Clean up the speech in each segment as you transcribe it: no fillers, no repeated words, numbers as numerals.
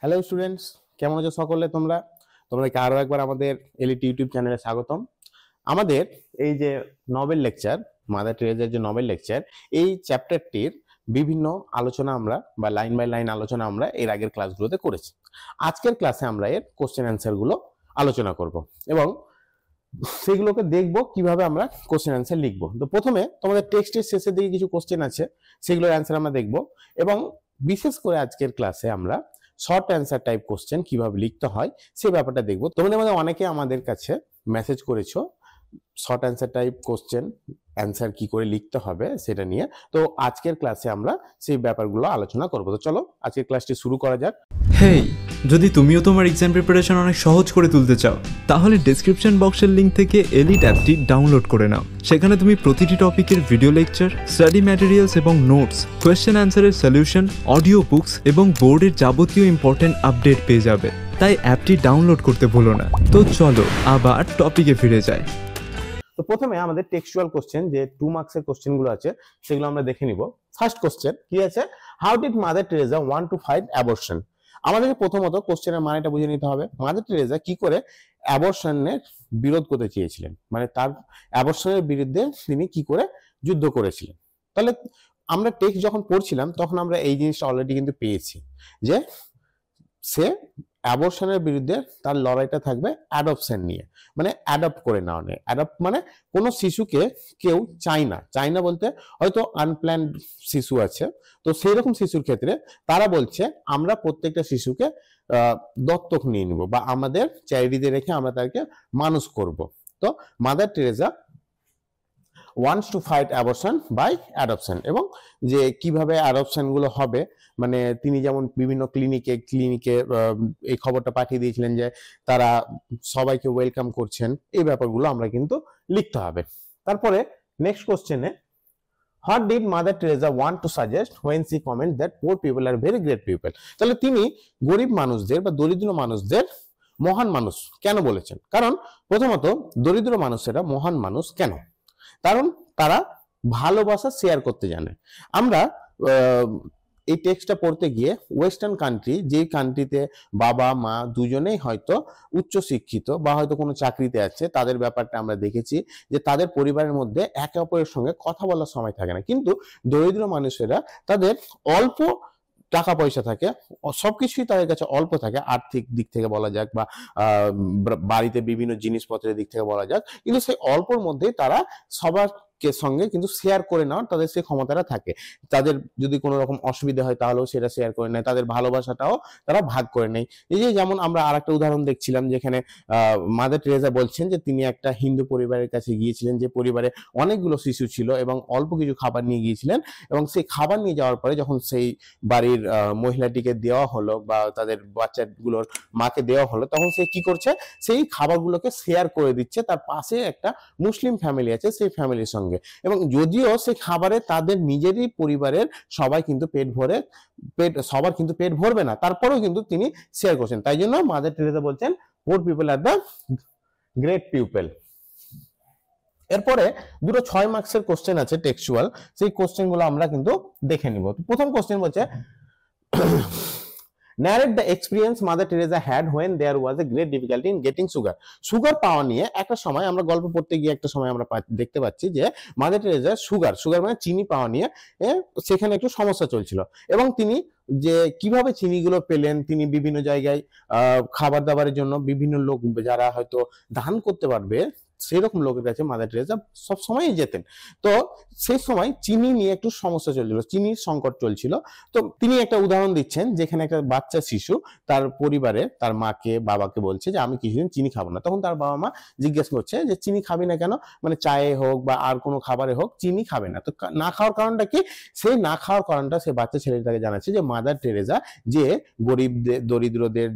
Hello students, কেমন আছো সকলে? তোমাদেরকে আরো একবার আমাদের এলইটি ইউটিউব চ্যানেলে স্বাগতম। আমাদের এই যে নভেল লেকচার, মাদার টেরেজার যে নভেল লেকচার, এই চ্যাপ্টারটির বিভিন্ন আলোচনা আমরা বা লাইন বাই লাইন আলোচনা আমরা এর আগের ক্লাসগুলোতে করেছি। আজকের ক্লাসে আমরা এর কোশ্চেন অ্যান্সার গুলো আলোচনা করব এবং সেগুলোকে দেখব কিভাবে আমরা কোশ্চেন অ্যান্সার লিখবো। তো প্রথমে তোমাদের টেক্সটের শেষের দিকে কিছু কোশ্চেন আছে, সেগুলোর অ্যান্সার আমরা দেখব এবং বিশেষ করে আজকের ক্লাসে আমরা শর্ট অ্যান্সার টাইপ কোশ্চেন কিভাবে লিখতে হয় সেই ব্যাপারটা দেখবো। তোমাদের মধ্যে অনেকে আমাদের কাছে মেসেজ করেছো short answer type question answer কি করে লিখতে হবে সেটা নিয়ে। তো আজকের ক্লাসে আমরা সেই ব্যাপারগুলো আলোচনা করবো। তো চলো আজকের ক্লাসটি শুরু করা যাক। হেই, যদি তুমিও তোমার এক্সাম প্রিপারেশন অনেক সহজ করে তুলতে চাও তাহলে ডেসক্রিপশন বক্সের লিংক থেকে এলিট অ্যাপটি ডাউনলোড করে নাও। সেখানে তুমি প্রতিটি টপিকের ভিডিও লেকচার, স্টাডি ম্যাটেরিয়ালস এবং নোটস, কোয়েশ্চেন অ্যান্সারের সলিউশন, অডিও বুকস এবং বোর্ডের যাবতীয় ইম্পর্টেন্ট আপডেট পেয়ে যাবে। তাই অ্যাপটি ডাউনলোড করতে ভুলো না। তো চলো আবার টপিকে ফিরে যাই। তো প্রথমে আমাদের টেক্সচুয়াল কোশ্চেন যে 2 মার্কসের কোশ্চেন গুলো আছে সেগুলো আমরা দেখে নিব। ফার্স্ট কোশ্চেন কি আছে? How did mother Teresa want to fight abortion? আমাদেরকে প্রথমত কোশ্চেনের মানেটা বুঝে নিতে হবে। মাদার টেরেজা কি করে অ্যাবর্শনের বিরোধ করতে চেয়েছিলেন, মানে তার অ্যাবর্শনের বিরুদ্ধে তিনি কি করে যুদ্ধ করেছিলেন। তাহলে আমরা টেক্সট যখন পড়ছিলাম তখন আমরা এই জিনিসটা অলরেডি কিন্তু পেয়েছি যে সে অ্যাবর্শনের বিরুদ্ধে তার লড়াইটা থাকবে অ্যাডপশন নিয়ে, মানে অ্যাডপ্ট করে নেওয়া নিয়ে। অ্যাডপ্ট মানে কোনো শিশুকে কেউ চায় না বলতে হয়তো আনপ্ল্যান্ড শিশু আছে, তো সেই রকম শিশুর ক্ষেত্রে তারা বলছে আমরা প্রত্যেকটা শিশুকে দত্তক নিয়ে নিব বা আমাদের চ্যারিটিতে রেখে আমরা তাকে মানুষ করব। তো Mother Teresa wants to fight abortion by adoption, এবং যে কিভাবে অ্যাডপশন গুলো হবে, মানে তিনি যেমন বিভিন্ন ক্লিনিকে এই খবরটা পাঠিয়ে দিয়েছিলেন যে তারা সবাইকে ওয়েলকাম করছেন, এই ব্যাপারগুলো আমরা কিন্তু লিখতে হবে। তারপরে নেক্সট কোশ্চেনে what did mother Teresa want to suggest when she comment that poor people are very great people? তাহলে তিনি গরিব মানুষদের বা দরিদ্র মানুষদের মহান মানুষ কেন বলেছেন? কারণ প্রথমত দরিদ্র মানুষেরা মহান মানুষ কেন? কারণ তারা ভালোবাসা শেয়ার করতে জানে। আমরা এই টেক্সটটা পড়তে গিয়ে ওয়েস্টার্ন কান্ট্রি, যে কান্ট্রিতে বাবা মা দুজনেই হয়তো উচ্চ শিক্ষিত বা হয়তো কোনো চাকরিতে আছে, তাদের ব্যাপারটা আমরা দেখেছি যে তাদের পরিবারের মধ্যে একে অপরের সঙ্গে কথা বলার সময় থাকে না। কিন্তু দরিদ্র মানুষেরা তাদের অল্প টাকা পয়সা থাকে, সবকিছুই তাদের কাছে অল্প থাকে, আর্থিক দিক থেকে বলা যাক বা বাড়িতে বিভিন্ন জিনিসপত্রের দিক থেকে বলা যাক, কিন্তু সেই অল্পর মধ্যেই তারা সবার সঙ্গে কিন্তু শেয়ার করে নেওয়ার তাদের সেই ক্ষমতাটা থাকে। তাদের যদি কোনো রকম অসুবিধা হয় তাহলেও সেটা শেয়ার করে নেয়, তাদের ভালোবাসাটাও তারা ভাগ করে নেয়। এই যে যেমন আমরা আরেকটা উদাহরণ দেখছিলাম যেখানে মাদার টেরেজা বলছেন যে তিনি একটা হিন্দু পরিবারের কাছে গিয়েছিলেন, যে পরিবারে অনেকগুলো শিশু ছিল এবং অল্প কিছু খাবার নিয়ে গিয়েছিলেন, এবং সেই খাবার নিয়ে যাওয়ার পরে যখন সেই বাড়ির মহিলাটিকে দেওয়া হলো বা তাদের বাচ্চাগুলোর মাকে দেওয়া হলো, তখন সে কি করছে, সেই খাবারগুলোকে শেয়ার করে দিচ্ছে তার পাশে একটা মুসলিম ফ্যামিলি আছে সেই ফ্যামিলির সঙ্গে। এবং যদিও সেই খাবারে তাদের নিজেরই পরিবারের সবাই কিন্তু সবার কিন্তু পেট ভরবে না, তারপরেও কিন্তু তিনি শেয়ার করছেন। তাই জন্য মাদার টেরেজা বলছেন পোর people are the great people. এরপরে দুটো 6 মার্কসের কোশ্চেন আছে টেক্সচুয়াল, সেই কোশ্চেন গুলো আমরা কিন্তু দেখে নিব। প্রথম কোশ্চেন বলছে narrate the experience Mother Teresa had when there was a great difficulty in getting sugar. Sugar পাওয়া নিয়ে একটা সময় আমরা গল্প পড়তে গিয়ে একটা সময় আমরা দেখতে পাচ্ছি যে মাদার টেরেজা সুগার মানে চিনি পাওয়া নিয়ে সেখানে একটু সমস্যা চলছিল, এবং তিনি যে কিভাবে চিনিগুলো পেলেন, তিনি বিভিন্ন জায়গায় খাবার দাবারের জন্য বিভিন্ন লোক যারা হয়তো দান করতে পারবে সেরকম লোকের কাছে মাদার টেরেজা সব সময়ই যেতেন। তো সেই সময় চিনি নিয়ে একটু সমস্যা চলছিল, চিনির সংকট চলছিল। তো তিনি একটা উদাহরণ দিচ্ছেন যেখানে একটা বাচ্চা শিশু তার পরিবারে তার মাকে বাবাকে বলছে যে আমি কিছুদিন চিনি খাবো না। তখন তার বাবা মা জিজ্ঞেস করছে যে চিনি খাবি না কেন, মানে চায়ে হোক বা আর কোনো খাবারে হোক চিনি খাবে না। তো না খাওয়ার কারণটা কি? সেই না খাওয়ার কারণটা সে বাচ্চা ছেলেটাকে জানাচ্ছে যে মাদার টেরেজা যে গরিবদের দরিদ্রদের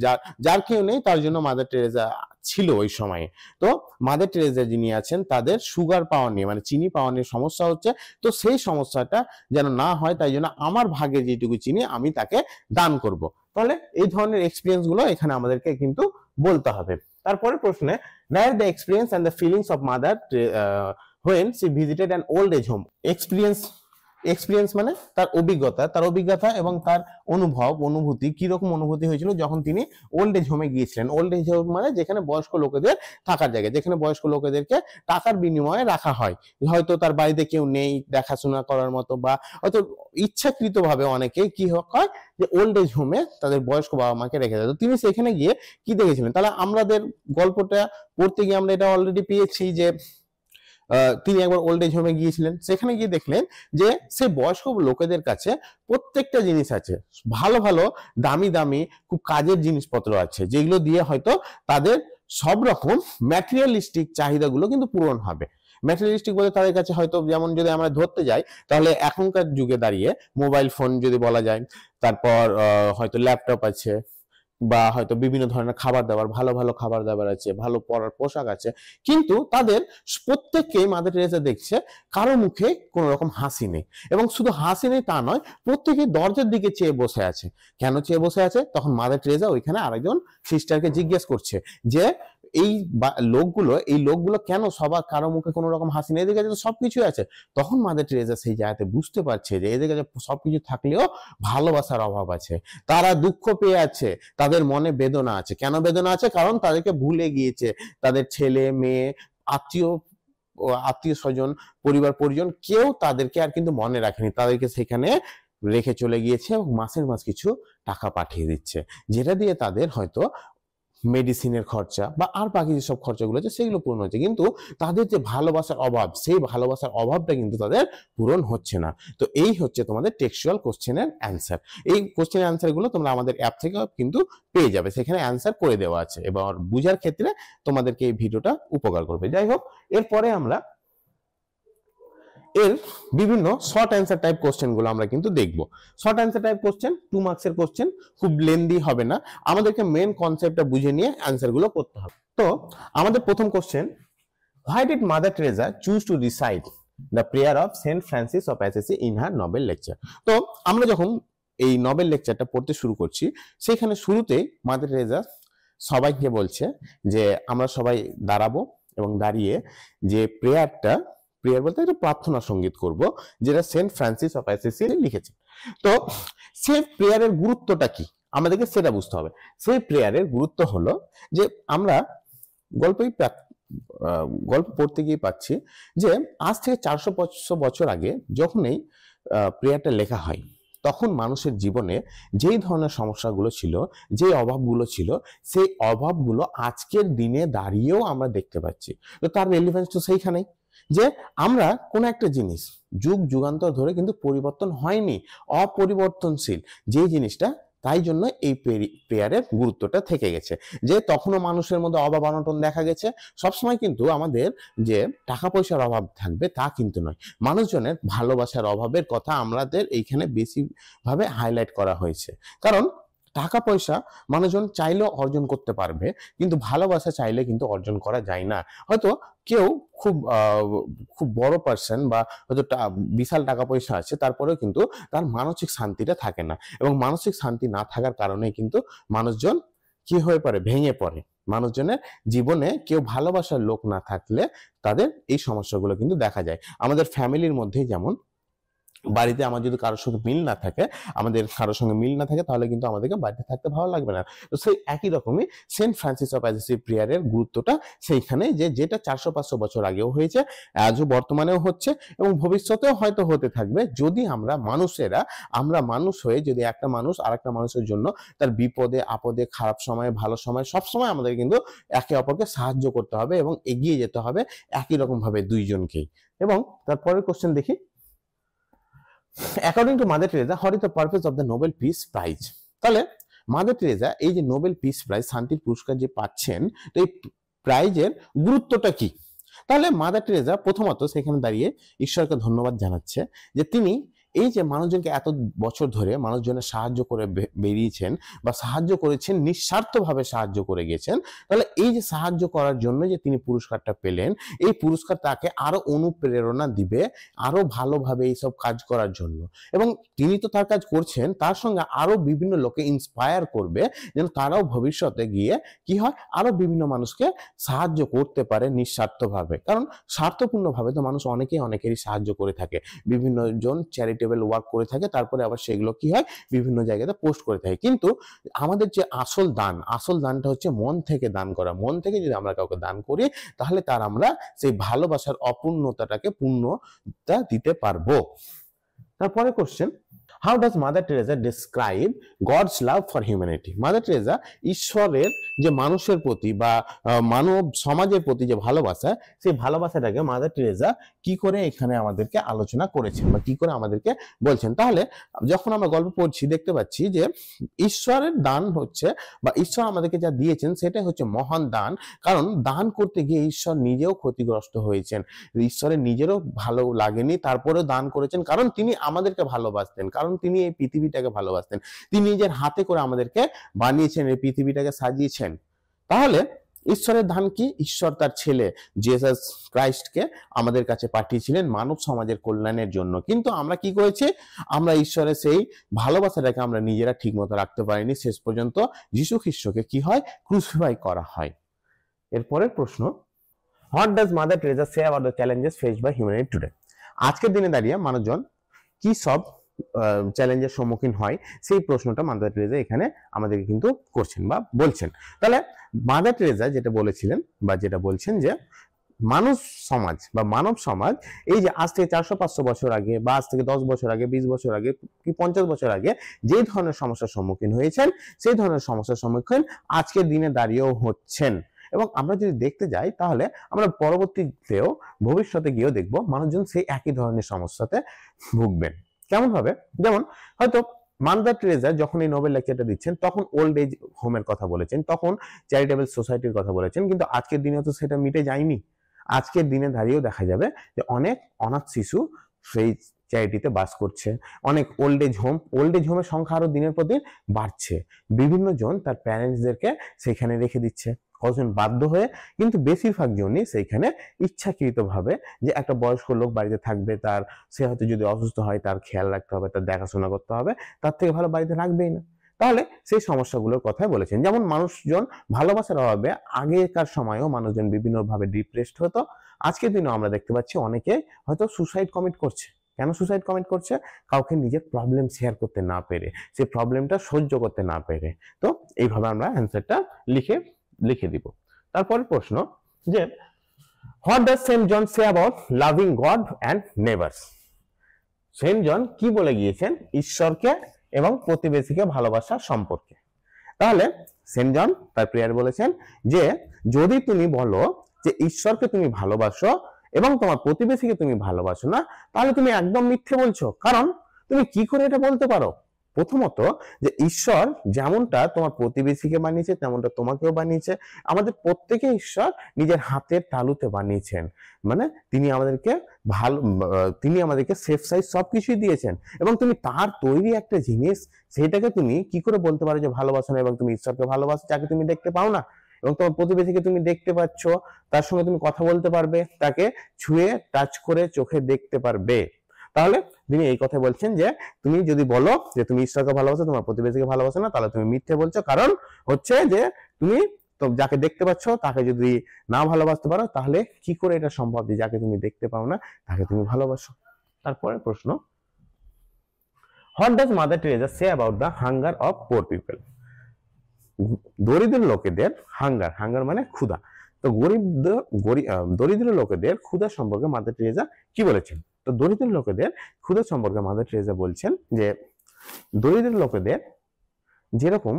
যার কেউ নেই তার জন্য মাদার টেরেজা ছিল ওই সময়ে। তো মাদার টেরেজা যিনি আছেন তাদের সুগার পাওয়া নিয়ে মানে চিনি পাওয়া নিয়ে সমস্যা হচ্ছে, তো সেই সমস্যাটা যেন না হয় তাই জন্য আমার ভাগে যেটুকু চিনি আমি তাকে দান করব। তাহলে এই ধরনের এক্সপিরিয়েন্স গুলো এখানে আমাদেরকে কিন্তু বলতে হবে। তারপরে প্রশ্নে narrate the experience and the feelings of mother when she visited an old age home. Experience experience মানে তার অভিজ্ঞতা এবং তার অনুভূতি কিরকম অনুভূতি হয়েছিল যখন তিনি ওল্ড এজ হোমে গিয়েছিলেন। ওল্ড এজ হোম মানে যেখানে বয়স্ক লোকেদের থাকার জায়গা, যেখানে বয়স্ক লোকেদেরকে টাকার বিনিময়ে রাখা হয়। হয়তো তার বাড়িতে কেউ নেই দেখাশোনা করার মতো, বা হয়তো ইচ্ছাকৃত ভাবে অনেকে কি হয় যে ওল্ড এজ হোমে তাদের বয়স্ক বাবা মাকে রেখে দেয়। তো তিনি সেখানে গিয়ে কি দেখেছিলেন, তাহলে আমাদের গল্পটা পড়তে গিয়ে আমরা এটা অলরেডি পেয়েছি যে তিনি একবার ওল্ড এজ হোমে গিয়েছিলেন, সেখানে গিয়ে দেখলেন যে সে বয়স্ক লোকেদের কাছে প্রত্যেকটা জিনিস আছে, ভালো ভালো দামি দামি খুব কাজের জিনিসপত্র আছে, যেগুলো দিয়ে হয়তো তাদের সব রকম ম্যাটেরিয়ালিস্টিক চাহিদাগুলো কিন্তু পূরণ হবে। ম্যাটেরিয়ালিস্টিক বলতে তাদের কাছে হয়তো যেমন যদি আমরা ধরতে যাই তাহলে এখনকার যুগে দাঁড়িয়ে মোবাইল ফোন যদি বলা যায়, তারপর হয়তো ল্যাপটপ আছে, বা হয়তো বিভিন্ন ধরনের খাবার দাবার, ভালো ভালো খাবার দাবার আছে, ভালো পরার পোশাক আছে, কিন্তু তাদের প্রত্যেককেই মাদার টেরেসা দেখছে কারো মুখে কোনো রকম হাসি নেই। এবং শুধু হাসি নেই তা নয়, প্রত্যেকে দরজার দিকে চেয়ে বসে আছে। কেন চেয়ে বসে আছে? তখন মাদার টেরেসা ওইখানে আরেকজন সিস্টারকে জিজ্ঞেস করছে যে এই লোকগুলো কেন সবার কারো মুখে কোনো রকম হাসি নেই, এদের কাছে তো সবকিছু আছে। তখন মাদার টেরেসা সেই জায়গাতে বুঝতে পারছে যে এদের কাছে সবকিছু থাকলেও ভালোবাসার অভাব আছে, তারা দুঃখ পেয়ে আছে, তাদের মনে বেদনা আছে। কেন বেদনা আছে? কারণ তাদেরকে ভুলে গিয়েছে, তাদের ছেলে মেয়ে আত্মীয় স্বজন পরিবার পরিজন কেউ তাদেরকে আর কিন্তু মনে রাখেনি, তাদেরকে সেখানে রেখে চলে গিয়েছে এবং মাসের মাস কিছু টাকা পাঠিয়ে দিচ্ছে, যেটা দিয়ে তাদের হয়তো মেডিসিনের খরচা বা আর বাকি যেসব খরচাগুলো আছে সেগুলো পূরণ হচ্ছে, কিন্তু তাদের যে ভালোবাসার অভাব, সেই ভালোবাসার অভাবটা কিন্তু তাদের পূরণ হচ্ছে না। তো এই হচ্ছে তোমাদের টেক্সচুয়াল কোশ্চেনের অ্যান্সার। এই কোশ্চেনের অ্যান্সার গুলো তোমরা আমাদের অ্যাপ থেকে কিন্তু পেয়ে যাবে, সেখানে অ্যান্সার করে দেওয়া আছে, এবার বুঝার ক্ষেত্রে তোমাদেরকে এই ভিডিওটা উপকার করবে। যাই হোক, এরপরে আমরা এর বিভিন্ন শর্ট অ্যান্সার টাইপ কোশ্চেন গুলো আমরা কিন্তু দেখবো। শর্ট অ্যান্সার টাইপ কোশ্চেন 2 মার্কসের কোশ্চেন, খুব লেন্দি হবে না, আমাদেরকে মেন কনসেপ্টটা বুঝে নিয়ে অ্যান্সার গুলো করতে হবে। তো আমাদের প্রথম question, why did Mother Teresa choose to recite the prayer of Saint Francis of Assisi in her Nobel lecture? তো আমরা যখন এই নোবেল লেকচারটা পড়তে শুরু করছি, সেখানে শুরুতেই মাদার টেরেসা সবাইকে বলছে যে আমরা সবাই দাঁড়াবো এবং দাঁড়িয়ে যে প্রেয়ার বলতে একটা প্রার্থনা সঙ্গীত করব, যেটা সেন্ট ফ্রান্সিস অফ অ্যাসিসি লিখেছে। তো সেই প্রেয়ারের গুরুত্বটা কি আমাদেরকে সেটা বুঝতে হবে। সেই প্রেয়ারের গুরুত্ব হলো যে আমরা গল্প পড়তে গিয়ে পাচ্ছি যে আজ থেকে 400-500 বছর আগে যখন এই প্রেয়ারটা লেখা হয়, তখন মানুষের জীবনে যেই ধরনের সমস্যাগুলো ছিল, যে অভাবগুলো ছিল, সেই অভাবগুলো আজকের দিনে দাঁড়িয়েও আমরা দেখতে পাচ্ছি। তো তার রেলিভেন্স তো সেইখানেই যে আমরা কোন একটা জিনিস যুগ যুগান্তর ধরে কিন্তু পরিবর্তন হয়নি, অপরিবর্তনশীল যে জিনিসটা, তাই জন্য এই প্রেয়ারের গুরুত্বটা থেকে গেছে। যে তখনও মানুষের মধ্যে অভাব অনটন দেখা গেছে, সবসময় কিন্তু আমাদের যে টাকা পয়সার অভাব থাকবে তা কিন্তু নয়, মানুষজনের ভালোবাসার অভাবের কথা আমাদের এইখানে বেশি ভাবে হাইলাইট করা হয়েছে। কারণ টাকা পয়সা মানুষজন চাইলেও অর্জন করতে পারবে, কিন্তু ভালোবাসা চাইলে কিন্তু অর্জন করা যায় না। হয়তো কেউ খুব বড় পার্সন বা হয়তো বিশাল টাকা পয়সা আছে, তারপরেও কিন্তু তার মানসিক শান্তিটা থাকে না, এবং মানসিক শান্তি না থাকার কারণে কিন্তু মানুষজন কি হয়ে পড়ে, ভেঙে পড়ে। মানুষজনের জীবনে কেউ ভালোবাসার লোক না থাকলে তাদের এই সমস্যাগুলো কিন্তু দেখা যায়। আমাদের ফ্যামিলির মধ্যেই যেমন বাড়িতে আমার যদি কারোর সঙ্গে মিল না থাকে, তাহলে কিন্তু আমাদেরকে বাড়িতে থাকতে ভালো লাগবে না। তো সেই একই রকমই সেন্ট ফ্রান্সিস অফ অ্যাসিসি প্রেয়ারের গুরুত্বটা সেইখানে, যে যেটা 400-500 বছর আগেও হয়েছে, আজও বর্তমানেও হচ্ছে এবং ভবিষ্যতেও হয়তো হতে থাকবে, যদি আমরা মানুষ হয়ে যদি একটা মানুষ আর একটা মানুষের জন্য তার বিপদে আপদে, খারাপ সময়ে ভালো সময়, সবসময় আমাদের কিন্তু একে অপরকে সাহায্য করতে হবে এবং এগিয়ে যেতে হবে একই রকম ভাবে দুইজনকেই। এবং তারপরের কোশ্চেন দেখি, according to Mother Teresa, what is the purpose of the Nobel peace prize? তাহলে মাদার টেরেসা এই যে নোবেল পিস প্রাইজ, শান্তির পুরস্কার যে পাচ্ছেন, তো এই প্রাইজের গুরুত্বটা কি? তাহলে মাদার টেরেসা প্রথমত সেখানে দাঁড়িয়ে ঈশ্বরকে ধন্যবাদ জানাচ্ছে যে তিনি এই যে মানুষজনকে এত বছর ধরে মানুষজনের সাহায্য করে বেরিয়েছেন বা সাহায্য করেছেন, নিঃস্বার্থভাবে সাহায্য করে গেছেন, তাহলে এই যে সাহায্য করার জন্য যে তিনি পুরস্কারটা পেলেন, এই পুরস্কার তাকে আরো অনুপ্রেরণা দিবে আরো ভালোভাবে এইসব কাজ করার জন্য। এবং তিনি তো তার কাজ করছেন, তার সঙ্গে আরো বিভিন্ন লোকে ইন্সপায়ার করবে যেন তারাও ভবিষ্যতে গিয়ে কি হয়, আরো বিভিন্ন মানুষকে সাহায্য করতে পারে নিঃস্বার্থভাবে। কারণ স্বার্থপূর্ণভাবে তো মানুষ অনেকেরই সাহায্য করে থাকে, বিভিন্ন জন চ্যারিটি চ্যারিটেবল ওয়ার্ক করে থাকে, তারপরে আবার সেগুলো কি হয় বিভিন্ন জায়গাতে পোস্ট করে থাকে। কিন্তু আমাদের যে আসল দানটা হচ্ছে মন থেকে দান করা। মন থেকে যদি আমরা কাউকে দান করি তাহলে তার আমরা সেই ভালোবাসার অপূর্ণতাটাকে পূর্ণতা দিতে পারবো। তারপরে question, how does Mother Teresa describe God's love for humanity? Mother Teresa ঈশ্বরের যে মানুষের প্রতি বা মানব সমাজের প্রতি যে ভালোবাসা, সেই ভালোবাসাটাকে মাদার টেরেসা কি করে এখানে আমাদেরকে আলোচনা করেছেন বা কি করে আমাদেরকে বলছেন? তাহলে যখন আমরা গল্প পড়ছি দেখতে পাচ্ছি যে ঈশ্বরের দান হচ্ছে বা ঈশ্বর আমাদেরকে যা দিয়েছেন সেটাই হচ্ছে মহান দান। কারণ দান করতে গিয়ে ঈশ্বর নিজেও ক্ষতিগ্রস্ত হয়েছেন, ঈশ্বরের নিজেরও ভালো লাগেনি, তারপরেও দান করেছেন কারণ তিনি আমাদেরকে ভালোবাসতেন, কারণ তিনি এই পৃথিবীটাকে ভালোবাসতেন। তিনি নিজের হাতে করে আমাদেরকে বানিয়েছেন, এই পৃথিবীটাকে সাজিয়েছেন। তাহলে ঈশ্বরের দান কি? ঈশ্বর তার ছেলে জিসাস ক্রাইস্টকে আমাদের কাছে পাঠিয়েছিলেন মানব সমাজের কল্যাণের জন্য। কিন্তু আমরা কি করেছি? আমরা ঈশ্বরের সেই ভালোবাসাটাকে আমরা নিজেরা ঠিক মতো রাখতে পারিনি। শেষ পর্যন্ত যীশু খ্রিস্টকে কি হয়? ক্রুসিফাই করা হয়। এরপরের প্রশ্ন, what does Mother Teresa say about the challenges faced by humanity today? আজকের দিনে দাঁড়িয়ে মানুষজন কি সব চ্যালেঞ্জের সম্মুখীন হয় সেই প্রশ্নটা মাদার টেরেসা এখানে আমাদেরকে কিন্তু করছেন বা বলছেন। তাহলে মাদার টেরেসা যেটা বলেছিলেন বা যেটা বলছেন যে মানুষ সমাজ বা মানব সমাজ এই যে আজ থেকে 400-500 বছর আগে বা আজ থেকে 10 বছর আগে, 20 বছর আগে কি 50 বছর আগে যে ধরনের সমস্যার সম্মুখীন হয়েছেন সেই ধরনের সমস্যার সম্মুখীন আজকের দিনে দাঁড়িয়েও হচ্ছেন। এবং আমরা যদি দেখতে যাই তাহলে আমরা পরবর্তীতেও ভবিষ্যতে গিয়েও দেখব মানুষজন সেই একই ধরনের সমস্যাতে ভুগবেন। কেমন ভাবে? যেমন হয়তো মাদার টেরেসা যখন এই নোবেল লেকচারটা দিচ্ছেন তখন ওল্ড এজ হোমের কথা বলেছেন, তখন চ্যারিটেবল সোসাইটির কথা বলেছেন, কিন্তু আজকের দিনে তো সেটা মিটে যায়নি। আজকের দিনে দাঁড়িয়েও দেখা যাবে যে অনেক অনাথ শিশু সেই চ্যারিটিতে বাস করছে, অনেক ওল্ড এজ হোমের সংখ্যা আরো দিনের পর দিন বাড়ছে। বিভিন্ন জন তার প্যারেন্টসদেরকে সেখানে রেখে দিচ্ছে, কজন বাধ্য হয়ে, কিন্তু বেশিরভাগ জনই সেইখানে ইচ্ছাকৃতভাবে যে একটা বয়স্ক লোক বাড়িতে থাকবে, তার সে হয়তো যদি অসুস্থ হয় তার খেয়াল রাখতে হবে, তার দেখাশোনা করতে হবে, তার থেকে ভালো বাড়িতে রাখবেই না। তাহলে সেই সমস্যাগুলোর কথাই বলেছেন। যেমন মানুষজন ভালোবাসার অভাবে আগেকার সময়েও মানুষজন বিভিন্নভাবে ডিপ্রেসড হতো, আজকের দিনেও আমরা দেখতে পাচ্ছি অনেকে হয়তো সুসাইড কমিট করছে। কেন সুসাইড কমিট করছে? কাউকে নিজের প্রবলেম শেয়ার করতে না পেরে, সেই প্রবলেমটা সহ্য করতে না পেরে। তো এইভাবে আমরা অ্যান্সারটা লিখে দিব। তারপরে প্রশ্ন যে what does Saint John say about loving God and neighbours? Saint John কি বলে গিয়েছেন ঈশ্বরকে এবং প্রতিবেশীকে ভালোবাসা সম্পর্কে? তাহলে সেন্ট জন তার প্রেয়ার বলেছেন যে যদি তুমি বলো যে ঈশ্বরকে তুমি ভালোবাসো এবং তোমার প্রতিবেশীকে তুমি ভালোবাসো না, তাহলে তুমি একদম মিথ্যে বলছো। কারণ তুমি কি করে এটা বলতে পারো? প্রথমত যে ঈশ্বর যেমনটা তোমার প্রতিবেশীকে বানিয়েছে তেমনটা তোমাকেও বানিয়েছে। আমাদের প্রত্যেকে ঈশ্বর নিজের হাতের তালুতে বানিয়েছেন, মানে তিনি আমাদেরকে সেফ সাইজ সবকিছুই দিয়েছেন। এবং তুমি তার তৈরি একটা জিনিস, সেটাকে তুমি কি করে বলতে পারো যে ভালোবাসো না? এবং তুমি ঈশ্বরকে ভালোবাসো যাকে তুমি দেখতে পাও না, এবং তোমার প্রতিবেশীকে তুমি দেখতে পাচ্ছ, তার সঙ্গে তুমি কথা বলতে পারবে, তাকে ছুঁয়ে টাচ করে চোখে দেখতে পারবে। তাহলে তিনি এই কথা বলছেন যে তুমি যদি বলো যে তুমি ঈশ্বরকে ভালোবাসো, তোমার প্রতিবেশীকে ভালোবাসো না, তাহলে তুমি মিথ্যে বলছো। কারণ হচ্ছে যে তুমি তো যাকে দেখতে পাচ্ছ তাকে যদি না ভালোবাসতে পারো, তাহলে কি করে এটা সম্ভব যে যাকে তুমি দেখতে পাও না তাকে তুমি ভালোবাসো? তারপরে প্রশ্ন, what does Mother Teresa say about the hunger of poor people? দরিদ্র লোকেদের হাঙ্গার মানে ক্ষুধা, তো দরিদ্র লোকেদের ক্ষুধা সম্পর্কে মাদার টেরেসা কি বলেছেন? তো দরিদ্র লোকেদের ক্ষুধা সম্পর্কে মাদার টেরেসা বলছেন যে দরিদ্র লোকেদের যেরকম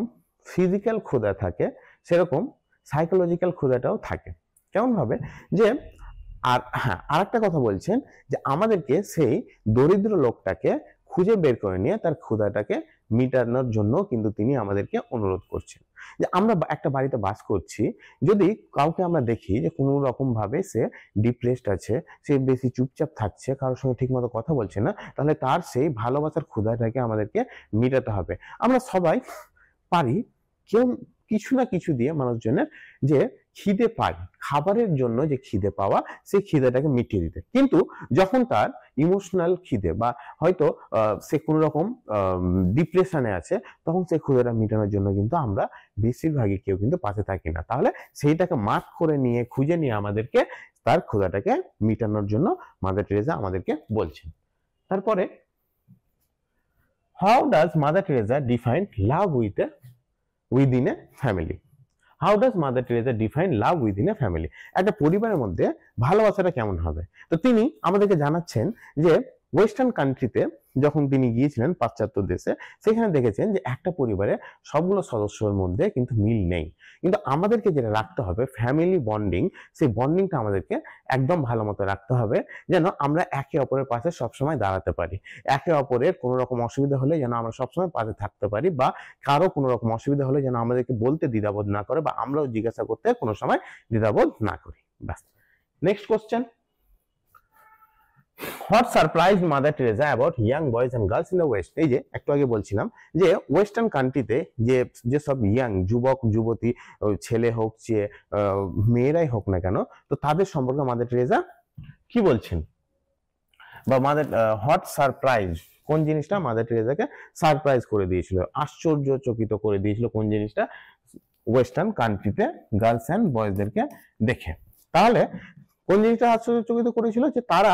ফিজিক্যাল ক্ষুধা থাকে সেরকম সাইকোলজিক্যাল ক্ষুধাটাও থাকে। কেমন ভাবে? যে আর একটা কথা বলছেন যে আমাদেরকে সেই দরিদ্র লোকটাকে খুঁজে বের করে নিয়ে তার ক্ষুধাটাকে মিটানোর জন্য কিন্তু তিনি আমাদেরকে অনুরোধ করছেন। যে আমরা একটা বাড়িতে বাস করছি, যদি কাউকে আমরা দেখি যে কোনো রকম ভাবে সে ডিপ্রেসড আছে, সে বেশি চুপচাপ থাকছে, কারোর সঙ্গে ঠিক মতো কথা বলছে না, তাহলে তার সেই ভালোবাসার ক্ষুধাটাকে আমাদেরকে মিটাতে হবে। আমরা সবাই পারি কেউ কিছু না কিছু দিয়ে মানুষজনের যে খিদে পায়, খাবারের জন্য যে খিদে পাওয়া, সেই খিদেটাকে মিটিয়ে দিতে। কিন্তু যখন তার ইমোশনাল খিদে বা হয়তো সে কোনো রকম ডিপ্রেশনে আছে, তখন সেই ক্ষুধাটা মেটানোর জন্য কিন্তু আমরা বেশিরভাগই কেউ কিন্তু পাশে থাকি না। তাহলে সেইটাকে মার্ক করে নিয়ে খুঁজে নিয়ে আমাদেরকে তার ক্ষুধাটাকে মিটানোর জন্য মাদার টেরেসা আমাদেরকে বলছেন। তারপরে how does Mother Teresa define love within a family? How does Mother Teresa define love within a family? একটা পরিবারের মধ্যে ভালোবাসাটা কেমন হবে? তো তিনি আমাদেরকে জানাচ্ছেন যে ওয়েস্টার্ন কান্ট্রিতে যখন তিনি গিয়েছিলেন, পাশ্চাত্য দেশে, সেখানে দেখেছেন যে একটা পরিবারে সবগুলো সদস্যের মধ্যে কিন্তু মিল নেই। কিন্তু আমাদেরকে যেটা রাখতে হবে ফ্যামিলি বন্ডিং, সেই বন্ডিংটা আমাদেরকে একদম ভালো মতো রাখতে হবে, যেন আমরা একে অপরের পাশে সবসময় দাঁড়াতে পারি। একে অপরের কোনো রকম অসুবিধা হলে যেন আমরা সবসময় পাশে থাকতে পারি, বা কারো কোনো রকম অসুবিধা হলে যেন আমাদেরকে বলতে দ্বিধাবোধ না করে, বা আমরাও জিজ্ঞাসা করতে কোনো সময় দ্বিধাবোধ না করি। ব্যাস। Next question, what surprise Mother Teresa about young boys and girls in the west? এই যে একটু আগে বলছিলাম যে ওয়েস্টার্ন কান্ট্রিতে যেসব ইয়াং যুবক যুবতী, ছেলে হোক যে মেয়েরাই হোক না কেন, তো তাদের সম্পর্কে মাদার টেরেসা কি বলছেন, বা মাদার হোয়াট সারপ্রাইজ, কোন জিনিসটা মাদার টেরেসাকে সারপ্রাইজ করে দিয়েছিল, আশ্চর্যচকিত করে দিয়েছিল কোন জিনিসটা ওয়েস্টার্ন কান্ট্রিতে গার্লস অ্যান্ড বয়েজদেরকে দেখে? তাহলে কোন জিনিসটা আশ্চর্যচকিত করেছিল? যে তারা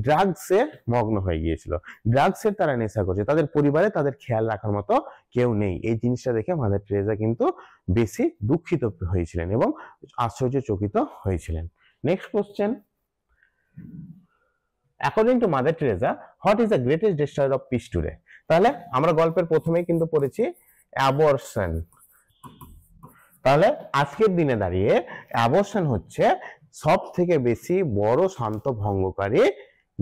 ড্রাগসে মগ্ন হয়ে গিয়েছিল, ড্রাগসের তারা নেশা করছে, তাদের পরিবারে তাদের খেয়াল রাখার মতো কেউ নেই। এই জিনিসটা দেখে মাদার টেরেসা কিন্তু বেশি দুঃখিত হয়েছিলেন এবং আশ্চর্যচকিত হয়েছিলেন। Next question, according to Mother Teresa what is the greatest destroyer of peace today? তাহলে আমরা গল্পের প্রথমেই কিন্তু পড়েছি অ্যাবর্শন। তাহলে আজকের দিনে দাঁড়িয়ে অ্যাবর্শন হচ্ছে সব থেকে বেশি বড় শান্ত ভঙ্গকারী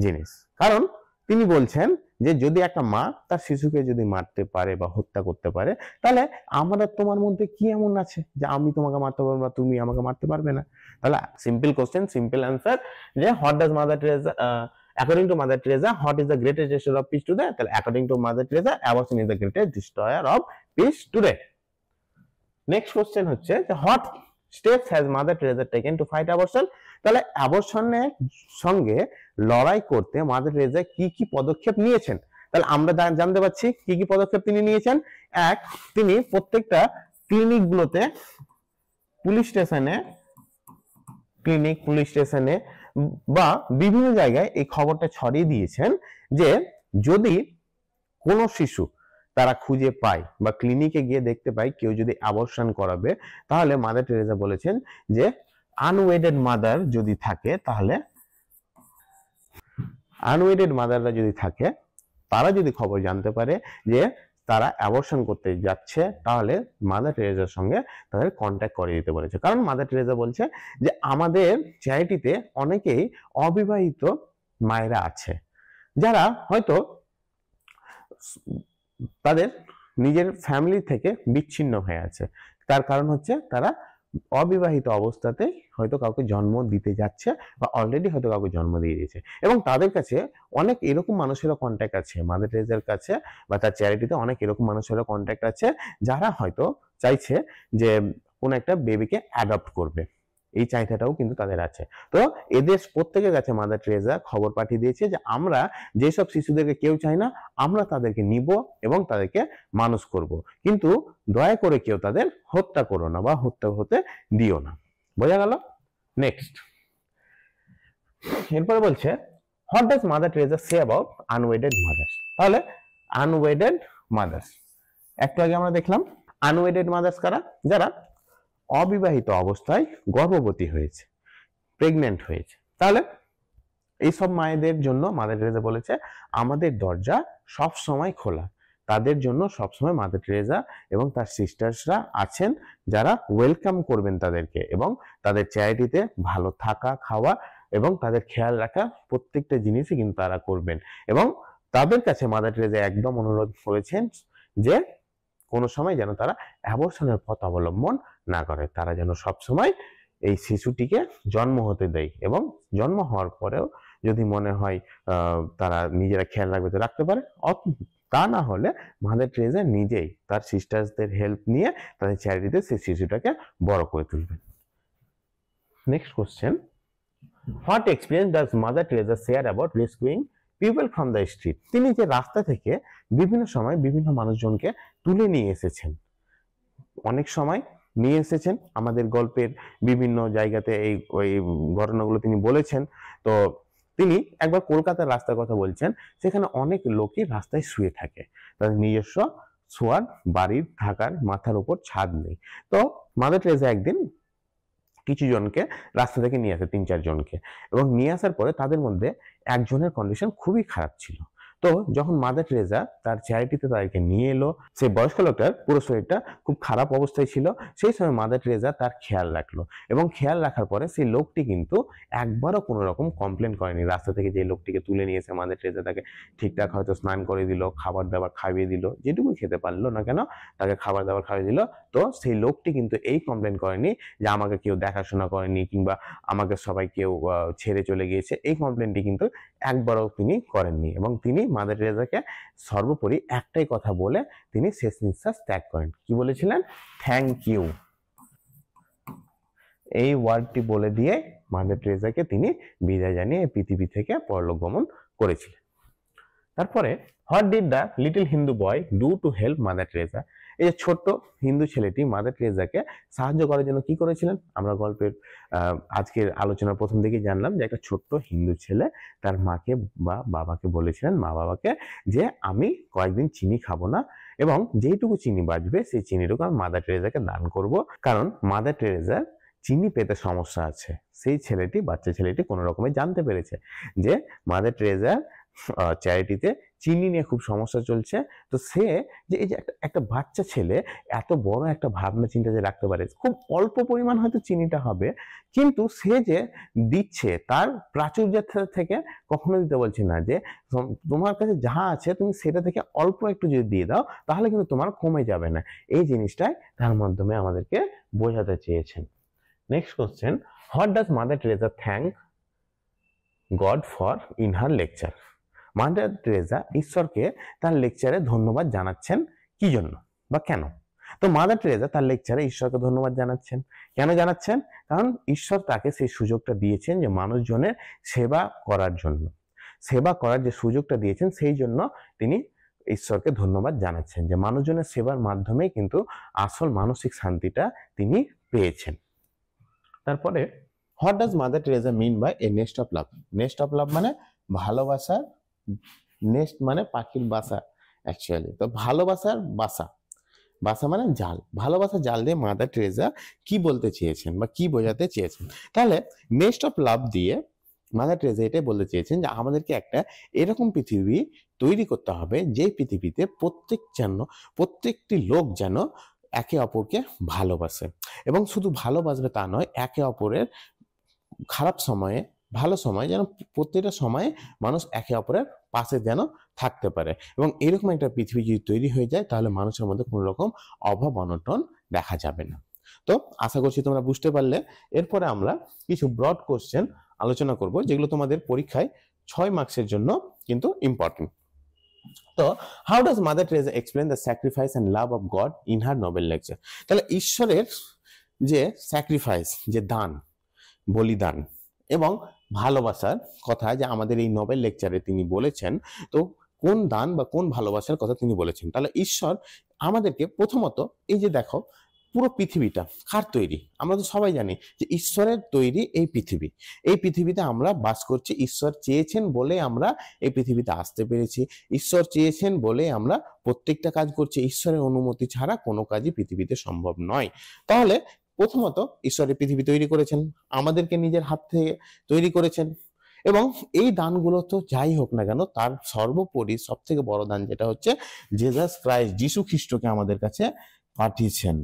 জিনিস। কারণ তিনি বলছেন যে যদি একটা মা তার শিশুকে যদি মারতে পারে বা হত্যা করতে পারে, তাহলে আমরা তোমার মধ্যে কি এমন আছে যে আমি তোমাকে মারতে পারবো না, তুমি আমাকে মারতে পারবে না? তাহলে সিম্পল কোশ্চেন, সিম্পল অ্যান্সার, যে what does Mother Teresa according to Mother Teresa what is the greatest destroyer of peace today? তাহলে according to Mother Teresa abortion is the greatest destroyer of peace today. Next question হচ্ছে যে what steps has Mother Teresa taken to fight abortion? তাহলে অ্যাবর্শনের সঙ্গে লড়াই করতে mother Teresa কি কি পদক্ষেপ নিয়েছেন? তাহলে আমরা জানতে পারছি কি কি পদক্ষেপ তিনি নিয়েছেন। এক, তিনি প্রত্যেকটা ক্লিনিকগুলোতে, পুলিশ স্টেশনে বা বিভিন্ন জায়গায় এই খবরটা ছড়িয়ে দিয়েছেন যে যদি কোনো শিশু তারা খুঁজে পায় বা ক্লিনিকে গিয়ে দেখতে পায় কেউ যদি অ্যাবর্শন করাবে, তাহলে মাদার টেরেসা বলেছেন যে আনওয়েডেড মাদার যদি থাকে, তাহলে আনওয়েডেড মাদাররা যদি থাকে, তারা যদি খবর জানতে পারে যে তারা অ্যাবর্শন করতে যাচ্ছে, তাহলে মাদার টেরেসার সঙ্গে তাদের কন্ট্যাক্ট করে দিতে বলেছে। কারণ মাদার টেরেসা বলছে যে আমাদের চ্যারিটিতে অনেকেই অবিবাহিত মায়েরা আছে, যারা হয়তো তাদের নিজের ফ্যামিলি থেকে বিচ্ছিন্ন হয়ে আছে। তার কারণ হচ্ছে তারা অবিবাহিত অবস্থাতেই হয়তো কাউকে জন্ম দিতে যাচ্ছে, বা অলরেডি হয়তো কাউকে জন্ম দিয়ে দিয়েছে, এবং তাদের কাছে অনেক এরকম মানুষেরও কন্ট্যাক্ট আছে মাদার টেরেসার কাছে, বা তার চ্যারিটিতে অনেক এরকম মানুষেরও কন্ট্যাক্ট আছে যারা হয়তো চাইছে যে কোন একটা বেবিকে অ্যাডপ্ট করবে। এই চাহিদাটাও কিন্তু তাদের আছে। তো এদের প্রত্যেকের কাছে মাদার টেরেসা খবর পাঠিয়ে দিয়েছে যে আমরা যেসব শিশুদেরকে কেউ চাই না, আমরা তাদেরকে নিব এবং তাদেরকে মানুষ করব, কিন্তু দয়া করে কেউ তাদের হত্যা করো না বা হত্যা হতে দিও না। বোঝা গেল? নেক্সট, এরপরে বলছে what does Mother Teresa say about unwedded mothers? তাহলে আনওয়েডেড মাদার্স, একটু আগে আমরা দেখলাম আনওয়েডেড মাদার্স কারা? যারা অবিবাহিত অবস্থায় গর্ভবতী হয়েছে, প্রেগনেন্ট হয়েছে। তাহলে এইসব মায়েদের জন্য মাদার টেরেসা বলেছে আমাদের দরজা সব সময় খোলা, তাদের জন্য সবসময় মাদার টেরেসা এবং তার সিস্টার্সরা আছেন, যারা ওয়েলকাম করবেন তাদেরকে, এবং তাদের চ্যারিটিতে ভালো থাকা, খাওয়া এবং তাদের খেয়াল রাখা প্রত্যেকটা জিনিসই কিন্তু তারা করবেন। এবং তাদের কাছে মাদার টেরেসা একদম অনুরোধ করেছেন যে কোনো সময় যেন তারা অ্যাবর্শনের পথ অবলম্বন না করে, তারা যেন সবসময় এই শিশুটিকে জন্ম হতে দেয়, এবং জন্ম হওয়ার পরেও যদি মনে হয় তারা নিজেরা খেয়াল রাখবে তো রাখতে পারে, তা না হলে মাদার টেরেসা নিজেই তার সিস্টার্সদের হেল্প নিয়ে তাদের চ্যারিটিতে সেই শিশুটাকে বড় করে তুলবেন। Next question, what experience does Mother Teresa share about rescuing people from the street? তিনি যে রাস্তা থেকে বিভিন্ন সময় বিভিন্ন মানুষজনকে তুলে নিয়ে এসেছেন, অনেক সময় নিয়ে এসেছেন, আমাদের গল্পের বিভিন্ন জায়গাতে এই ঘটনাগুলো তিনি বলেছেন। তো তিনি একবার কলকাতার রাস্তার কথা বলছেন, সেখানে অনেক লোকই রাস্তায় শুয়ে থাকে, তাদের নিজস্ব শোয়ার বাড়ির থাকার মাথার উপর ছাদ নেই। তো মাদার টেরেসা একদিন কিছু জনকে রাস্তা থেকে নিয়ে আসে, 3-4 জনকে, এবং নিয়ে আসার পরে তাদের মধ্যে একজনের কন্ডিশন খুবই খারাপ ছিল। তো যখন মাদার টেরেসা তার চ্যারিটিতে তাদেরকে নিয়ে এলো, সেই বয়স্ক লোকটার পুরো শরীরটা খুব খারাপ অবস্থায় ছিল, সেই সময় মাদার টেরেসা তার খেয়াল রাখলো, এবং খেয়াল রাখার পরে সেই লোকটি কিন্তু একবারও কোনো রকম কমপ্লেন করেনি। রাস্তা থেকে যে লোকটিকে তুলে নিয়ে এসে মাদার টেরেসা তাকে ঠিকঠাক হয়তো স্নান করে দিল, খাবার দাবার খাইয়ে দিল, যেটুকু খেতে পারলো না কেন তাকে খাবার দাবার খাইয়ে দিল। তো সেই লোকটি কিন্তু এই কমপ্লেন করেনি যে আমাকে কেউ দেখাশোনা করেনি কিংবা আমাকে সবাই কেউ ছেড়ে চলে গিয়েছে, এই কমপ্লেনটি কিন্তু একবারও তিনি করেননি। এবং তিনি মাদার টেরেসাকে সর্বোপরি একটাই কথা বলে তিনি শেষ নিঃশ্বাস ত্যাগ করেন। কি বলেছিলেন? Thank you. এই ওয়ার্ডটি বলে দিয়ে মাদার টেরেসাকে তিনি বিদায় জানিয়ে পৃথিবী থেকে পরলোক গমন করেছিলেন। তারপরে what did the little Hindu boy do to help mother Teresa? এই যে ছোট্ট হিন্দু ছেলেটি মাদার টেরেসাকে সাহায্য করার জন্য কি করেছিলেন? আমরা গল্পের আজকের আলোচনার প্রথম দিকেই জানলাম যে একটা ছোট্ট হিন্দু ছেলে তার মাকে বা বাবাকে বলেছিলেন, মা বাবাকে, যে আমি কয়েকদিন চিনি খাবো না, এবং যেইটুকু চিনি বাঁচবে সেই চিনিটুকু আমি মাদার টেরেসাকে দান করব, কারণ মাদার টেরেসার চিনি পেতে সমস্যা আছে। সেই ছেলেটি, বাচ্চা ছেলেটি কোনো রকমে জানতে পেরেছে যে মাদার টেরেসার চ্যারিটিতে চিনি নিয়ে খুব সমস্যা চলছে। তো সে যে এই যে একটা বাচ্চা ছেলে এত বড় একটা ভাবনা চিন্তা যে রাখতে পারে, খুব অল্প পরিমাণ হয়তো চিনিটা হবে, কিন্তু সে যে দিচ্ছে তার প্রাচুর্যের থেকে কখনো দিতে বলছে না, যে তোমার কাছে যা আছে তুমি সেটা থেকে অল্প একটু যদি দিয়ে দাও তাহলে কিন্তু তোমার কমে যাবে না। এই জিনিসটাই তার মাধ্যমে আমাদেরকে বোঝাতে চেয়েছেন। Next question, what does Mother Teresa thank god for in her lecture? Mother Teresa ঈশ্বরকে তার লেকচারে ধন্যবাদ জানাচ্ছেন কি জন্য বা কেন? তো মাদার টেরেসা তার লেকচারে ঈশ্বরকে ধন্যবাদ জানাচ্ছেন। কেন জানাচ্ছেন? কারণ ঈশ্বর তাকে সেই সুযোগটা দিয়েছেন যে মানুষজনের সেবা করার জন্য, সেবা করার যে সুযোগটা দিয়েছেন সেই জন্য তিনি ঈশ্বরকে ধন্যবাদ জানাচ্ছেন, যে মানুষজনের সেবার মাধ্যমে কিন্তু আসল মানসিক শান্তিটা তিনি পেয়েছেন। তারপরে what does Mother Teresa mean by a nest of love? Nest of love মানে ভালোবাসার, নেস্ট মানে পাখির বাসা অ্যাকচুয়ালি, তো ভালোবাসার বাসা, বাসা মানে জাল, ভালোবাসার জাল দিয়ে মাদার টেরেসা কি বলতে চেয়েছেন বা কি বোঝাতে চেয়েছেন? তাহলে নেস্ট অফ লাভ দিয়ে মাদার টেরেসা এটাই বলতে চেয়েছেন যে আমাদেরকে একটা এরকম পৃথিবী তৈরি করতে হবে যে পৃথিবীতে প্রত্যেকটি লোক যেন একে অপরকে ভালোবাসে, এবং শুধু ভালোবাসবে তা নয়, একে অপরের খারাপ সময়ে ভালো সময় যেন প্রত্যেকটা সময়ে মানুষ একে অপরের পাশে যেন থাকতে পারে। এবং এরকম একটা পৃথিবী যদি তৈরি হয়ে যায় তাহলে মানুষের মধ্যে কোনো রকম অভাব অনটন দেখা যাবে না। তো আশা করছি তোমরা বুঝতে পারলে। এরপরে আমরা কিছু ব্রড কোশ্চেন আলোচনা করব যেগুলো তোমাদের পরীক্ষায় 6 মার্কসের জন্য কিন্তু ইম্পর্টেন্ট। তো how does Mother Teresa explain the sacrifice and love of god in her Nobel lecture? তাহলে ঈশ্বরের যে স্যাক্রিফাইস, যে দান, বলিদান এবং ভালোবাসার কথা যে আমাদের এই নোবেল লেকচারে তিনি বলেছেন, তো কোন দান বা কোন ভালোবাসার কথা তিনি বলেছেন? তাহলে ঈশ্বর আমাদেরকে প্রথমত, এই যে দেখো পুরো পৃথিবীটা কার তৈরি? আমরা তো সবাই জানি যে ঈশ্বরের তৈরি এই পৃথিবী। এই পৃথিবীতে আমরা বাস করছি, ঈশ্বর চেয়েছেন বলে আমরা এই পৃথিবীতে আসতে পেরেছি, ঈশ্বর চেয়েছেন বলে আমরা প্রত্যেকটা কাজ করছি। ঈশ্বরের অনুমতি ছাড়া কোনো কাজই পৃথিবীতে সম্ভব নয়। তাহলে প্রথমত ঈশ্বরের পৃথিবী তৈরি করেছেন, আমাদেরকে নিজের হাত থেকে তৈরি করেছেন, এবং এই দানগুলো তো যাই হোক না কেন, তার সর্বোপরি সব থেকে বড় দান যেটা হচ্ছে জেসাস ক্রাইস্ট, যিশু খ্রিস্টকে আমাদের কাছে পাঠিয়েছেন।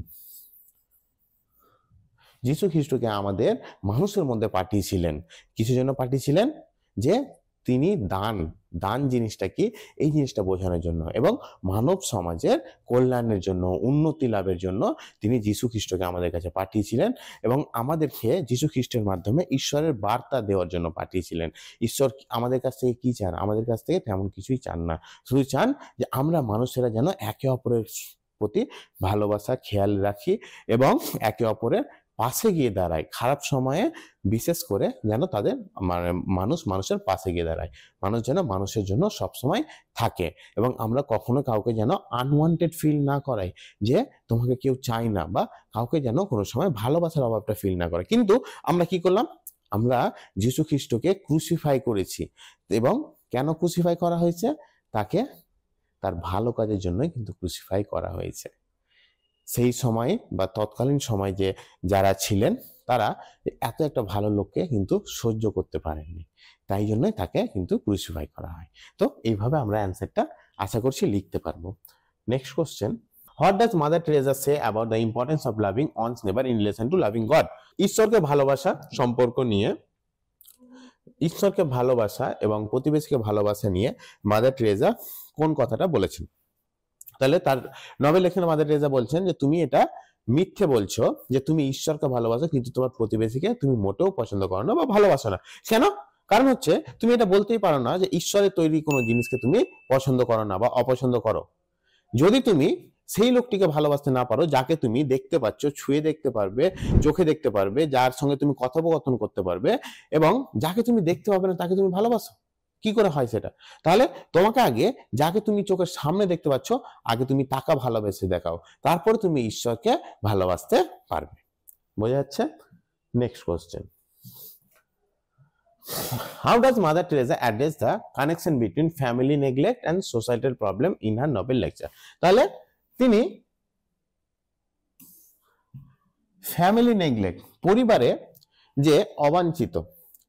যিশু খ্রিস্টকে আমাদের মানুষের মধ্যে পাঠিয়েছিলেন। কিসের জন্য পাঠিয়েছিলেন? যে তিনি দান জিনিসটা কি, এই জিনিসটা বোঝানোর জন্য, এবং মানব সমাজের কল্যাণের জন্য, উন্নতি লাভের জন্য তিনি যিশু খ্রিস্টকে আমাদের কাছে পাঠিয়েছিলেন, এবং আমাদেরকে যিশু খ্রিস্টের মাধ্যমে ঈশ্বরের বার্তা দেওয়ার জন্য পাঠিয়েছিলেন। ঈশ্বর আমাদের কাছ থেকে কি চান? আমাদের কাছ থেকে তেমন কিছুই চান না, শুধু চান যে আমরা মানুষেরা যেন একে অপরের প্রতি ভালোবাসা খেয়াল রাখি এবং একে অপরের পাশে গিয়ে দাঁড়ায়। খারাপ সময়ে বিশেষ করে যেন তাদের মানুষের পাশে গিয়ে দাঁড়ায়, মানুষ যেন মানুষের জন্য সবসময় থাকে, এবং আমরা কখনো কাউকে যেন আনওয়ান্টেড ফিল না করাই, যে তোমাকে কেউ চাই না, বা কাউকে যেন কোনো সময় ভালোবাসার অভাবটা ফিল না করে। কিন্তু আমরা কি করলাম? আমরা যীশু খ্রিস্টকে ক্রুসিফাই করেছি। এবং কেন ক্রুসিফাই করা হয়েছে? তাকে তার ভালো কাজের জন্যই কিন্তু ক্রুসিফাই করা হয়েছে। সেই সময় বা তৎকালীন সময় যে যারা ছিলেন তারা এত একটা ভালো লোককে কিন্তু সহ্য করতে পারেননি, তাই জন্যই তাকে কিন্তু ক্রুসিফাই করা হয়। তো এইভাবে আমরা অ্যান্সারটা আশা করছি লিখতে পারবো। Next question, what does Mother Teresa say about the importance of loving one's neighbour in relation to loving God? ঈশ্বরকে ভালোবাসা সম্পর্ক নিয়ে, ঈশ্বরকে ভালোবাসা এবং প্রতিবেশীকে ভালোবাসা নিয়ে মাদার টেরেসা কোন কথাটা বলেছেন? তাহলে তার নভেল লেখনে মাদার টেরেসা বলছেন যে তুমি এটা মিথ্যে বলছো যে তুমি ঈশ্বরকে ভালোবাসো কিন্তু তোমার প্রতিবেশীকে তুমি মোটেও পছন্দ করো না বা ভালোবাসো না। কেন? কারণ হচ্ছে তুমি এটা বলতেই পারো না যে ঈশ্বরের তৈরি কোনো জিনিসকে তুমি পছন্দ করো না বা অপছন্দ করো। যদি তুমি সেই লোকটিকে ভালোবাসতে না পারো যাকে তুমি দেখতে পাচ্ছ, ছুঁয়ে দেখতে পারবে, চোখে দেখতে পারবে, যার সঙ্গে তুমি কথোপকথন করতে পারবে, এবং যাকে তুমি দেখতে পাবে না তাকে তুমি ভালোবাসো, কি করে হয় সেটা? তাহলে তোমাকে আগে যাকে তুমি চোখের সামনে দেখতে পাচ্ছ আগে তুমি তাকে ভালোবেসে দেখাও, তারপরে তুমি ঈশ্বরকে ভালোবাসতে পারবে। বোঝা যাচ্ছে? Next question, how does Mother Teresa address the connection between family neglect and societal problem in her novel lecture? তাহলে তিনি ফ্যামিলি নেগলেক্ট, পরিবারে যে অবাঞ্ছিত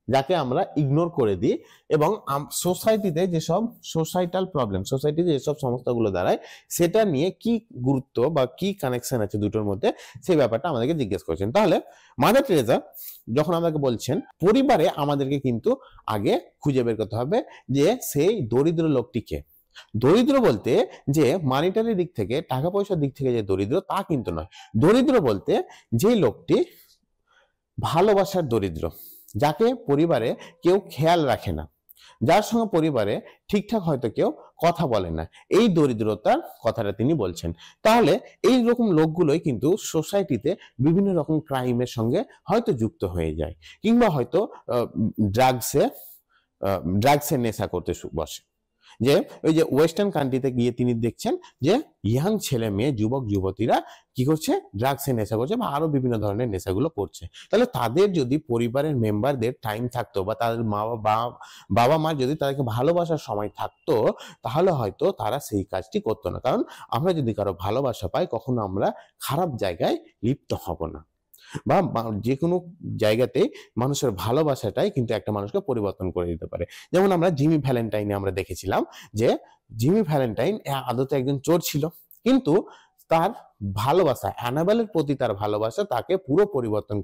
যাকে আমরা ইগনোর করে দিই, এবং সোসাইটিতে যেসব সোসাইটাল প্রবলেম, সোসাইটিতে যেসব সমস্যাগুলো দাঁড়ায় সেটা নিয়ে কি গুরুত্ব বা কি কানেকশন আছে দুটোর মধ্যে, সেই ব্যাপারটা আমাদেরকে জিজ্ঞেস করছেন। তাহলে মাদার টেরেসা যখন আমাদেরকে বলছেন পরিবারে আমাদেরকে কিন্তু আগে খুঁজে বের করতে হবে যে সেই দরিদ্র লোকটিকে। দরিদ্র বলতে যে মানিটারি দিক থেকে, টাকা পয়সার দিক থেকে যে দরিদ্র তা কিন্তু নয়। দরিদ্র বলতে যে লোকটি ভালোবাসার দরিদ্র, যাকে পরিবারে কেউ খেয়াল রাখে না, যার সঙ্গে পরিবারে ঠিকঠাক হয়তো কেউ কথা বলে না, এই দরিদ্রতার কথাটা তিনি বলছেন। তাহলে এই রকম লোকগুলোই কিন্তু সোসাইটিতে বিভিন্ন রকম ক্রাইমের সঙ্গে হয়তো যুক্ত হয়ে যায়, কিংবা হয়তো ড্রাগসের নেশা করতে বসে। যে ওই যে ওয়েস্টার্ন কান্ট্রিতে গিয়ে তিনি দেখছেন যে ইয়াং ছেলে মেয়ে, যুবক যুবতীরা কি করছে? ড্রাগসের নেশা করছে বা আরো বিভিন্ন ধরনের নেশাগুলো করছে। তাহলে তাদের যদি পরিবারের মেম্বারদের টাইম থাকতো বা তাদের বাবা মা যদি তাদেরকে ভালোবাসার সময় থাকতো, তাহলে হয়তো তারা সেই কাজটি করতো না। কারণ আমরা যদি কারো ভালোবাসা পাই কখনো আমরা খারাপ জায়গায় লিপ্ত হব না, বা যে কোনো জায়গাতে মানুষের ভালোবাসাটাই কিন্তু একটা মানুষকে পরিবর্তন করে দিতে পারে। যেমন আমরা জিমি ভ্যালেন্টাইনে আমরা দেখেছিলাম যে জিমি ভ্যালেন্টাইন আদতে একজন চোর ছিল, কিন্তু তার ভালোবাসা, অ্যানাবেলের প্রতি তার ভালোবাসা তাকে পুরো পরিবর্তন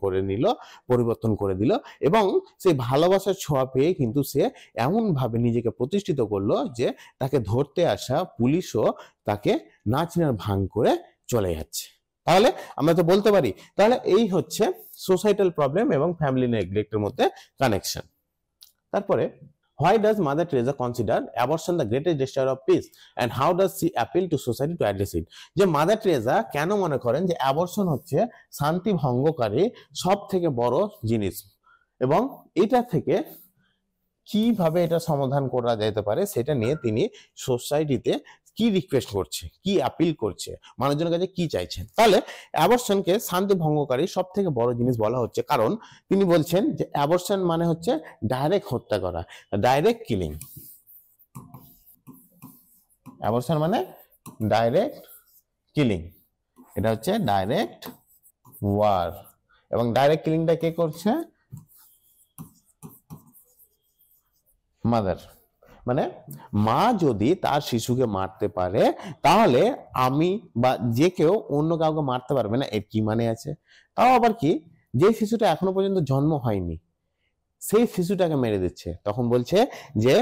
করে দিল, এবং সেই ভালোবাসার ছোঁয়া পেয়ে কিন্তু সে এমন ভাবে নিজেকে প্রতিষ্ঠিত করলো যে তাকে ধরতে আসা পুলিশও তাকে নাচনার ভাঙ করে চলে যাচ্ছে। তাহলে আমরা তো বলতে পারি তাহলে এই হচ্ছে সোসাইটাল প্রবলেম এবং ফ্যামিলি নেগলেক্টের মধ্যে কানেকশন। তারপরে, why does Mother Teresa consider abortion the greatest destroyer of peace and how does she appeal to society to address it? যে মাদার টেরেসা কেন মনে করেন যে অ্যাবর্শন হচ্ছে শান্তি ভঙ্গকারী সব থেকে বড় জিনিস, এবং এটা থেকে কিভাবে এটা সমাধান করা যেতে পারে সেটা নিয়ে তিনি সোসাইটিতে কি রিকোয়েস্ট করছে, কি আপিল করছে, মানুষজনের কাছে কি চাইছেন। তাহলে অ্যাবর্শনকে শান্তি ভঙ্গকারী সব থেকে বড় জিনিস বলা হচ্ছে, কারণ তিনি বলছেন যে অ্যাবর্শন মানে হচ্ছে ডাইরেক্ট হত্যা করা, ডাইরেক্ট কিলিং। অ্যাবর্শন মানে ডাইরেক্ট কিলিং, এটা হচ্ছে ডাইরেক্ট ওয়ার, এবং ডাইরেক্ট কিলিংটা কে করছে? মাদার। মানে মা যদি তার শিশুকে মারতে পারে তাহলে আমি বা যে কেউ অন্য কাউকে মারতে পারবে না, এর কি মানে আছে? তাও আবার কি, যে শিশুটা এখনো পর্যন্ত জন্ম হয়নি সেই শিশুটাকে মেরে দিচ্ছে, তখন বলছে যে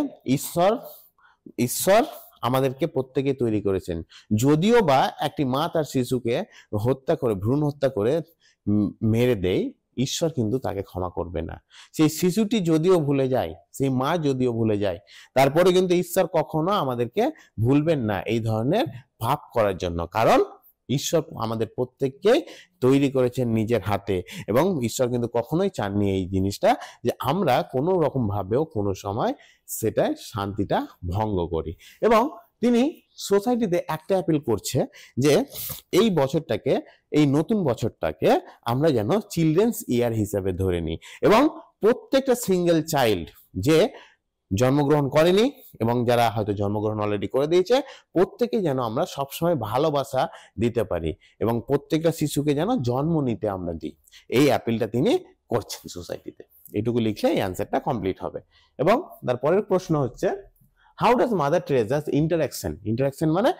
ঈশ্বর আমাদেরকে প্রত্যেকে তৈরি করেছেন। যদিও বা একটি মা তার শিশুকে হত্যা করে, ভ্রূণ হত্যা করে মেরে দেয়, ঈশ্বর কিন্তু তাকে ক্ষমা করবে না। সেই শিশুটি যদিও ভুলে যায়, সেই মা যদিও ভুলে যায়, তারপরে কিন্তু ঈশ্বর কখনো আমাদেরকে ভুলবেন না এই ধরনের পাপ করার জন্য, কারণ ঈশ্বর আমাদের প্রত্যেককে তৈরি করেছেন নিজের হাতে, এবং ঈশ্বর কিন্তু কখনোই চাননি এই জিনিসটা যে আমরা কোনো রকম ভাবেও কোনো সময় সেটা শান্তিটা ভঙ্গ করি। এবং তিনি সোসাইটিতে একটা অ্যাপিল করছে যে এই বছরটাকে, এই নতুন বছরটাকে আমরা যেন চিলড্রেন্স ইয়ার হিসাবে ধরে নিই, এবং প্রত্যেকটা সিঙ্গেল চাইল্ড যে জন্মগ্রহণ করেনি এবং যারা হয়তো জন্মগ্রহণ অলরেডি করে দিয়েছে, প্রত্যেকেই যেন আমরা সবসময় ভালোবাসা দিতে পারি এবং প্রত্যেকটা শিশুকে যেন জন্ম নিতে আমরা দিই, এই অ্যাপিলটা তিনি করছেন সোসাইটিতে। এটুকু লিখলে এই অ্যান্সারটা কমপ্লিট হবে। এবং তারপরের প্রশ্ন হচ্ছে, হাউ ডাজ মাদার টেরেজাস ইন্টারাকশন মানে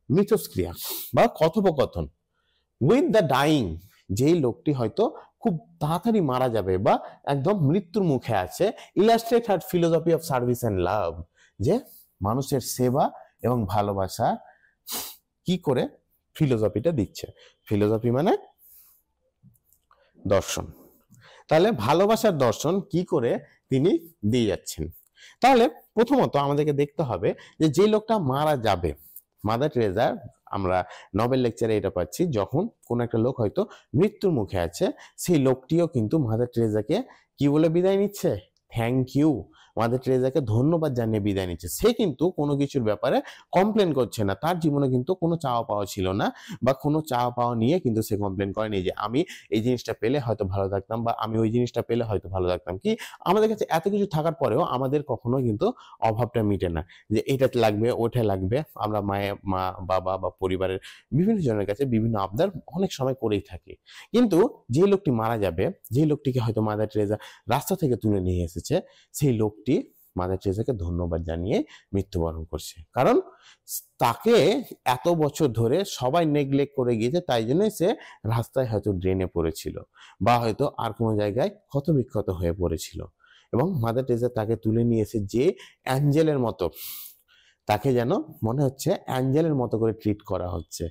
মিথস্ক্রিয়া বা কথোপকথন উইথ দ্য ডাইং, যেই লোকটি হয়তো খুব তাড়াতাড়ি মারা যাবে বা একদম মৃত্যুর মুখে আছে, illustrate her philosophy of service and love, যে মানুষের সেবা এবং ভালোবাসা কি করে ফিলোসফিটা দিচ্ছে। ফিলোসফি মানে দর্শন, তাহলে ভালোবাসার দর্শন কি করে তিনি দিয়ে যাচ্ছেন। তাহলে প্রথমত আমাদেরকে দেখতে হবে যে লোকটা মারা যাবে, মাদার টেরেজা আমরা নোবেল লেকচারে এটা পাচ্ছি, যখন কোন একটা লোক হয়তো মৃত্যুর মুখে আছে, সেই লোকটিও কিন্তু মাদার টেরেজাকে কি বলে বিদায় নিচ্ছে, থ্যাংক ইউ, মাদার টেরেজাকে ধন্যবাদ জানিয়ে বিদায় নিচ্ছে। সে কিন্তু কোনো কিছুর ব্যাপারে কমপ্লেন করছে না, তার জীবনে কিন্তু কোনো চাওয়া পাওয়া ছিল না বা কোনো চাওয়া পাওয়া নিয়ে কিন্তু সে কমপ্লেন করেনি যে আমি এই জিনিসটা পেলে হয়তো ভালো থাকতাম বা আমি ওই জিনিসটা পেলে হয়তো ভালো থাকতাম। কি আমাদের কাছে এত কিছু থাকার পরেও আমাদের কখনো কিন্তু অভাবটা মিটে না, যে এটা লাগবে ওটা লাগবে। আমরা মা বাবা বা পরিবারের বিভিন্ন জনের কাছে বিভিন্ন আবদার অনেক সময় করেই থাকি, কিন্তু যে লোকটি মারা যাবে, যে লোকটিকে হয়তো মাদার টেরেজা রাস্তা থেকে তুলে নিয়ে এসেছে, সেই লোকটি মাদার টেরেজাকে ধন্যবাদ জানিয়ে মৃত্যুবরণ করছে। কারণ তাকে এত বছর ধরে সবাই নেগলেক্ট করে গিয়েছে, তাই জন্যই সে রাস্তায় হয়তো ড্রেনে পড়েছিল বা হয়তো আর কোনো জায়গায় ক্ষতবিক্ষত হয়ে পড়েছিল, এবং মাদার টেরেজা তাকে তুলে নিয়ে এসে যে অ্যাঞ্জেলের মতো, তাকে যেন মনে হচ্ছে অ্যাঞ্জেলের মতো করে ট্রিট করা হচ্ছে,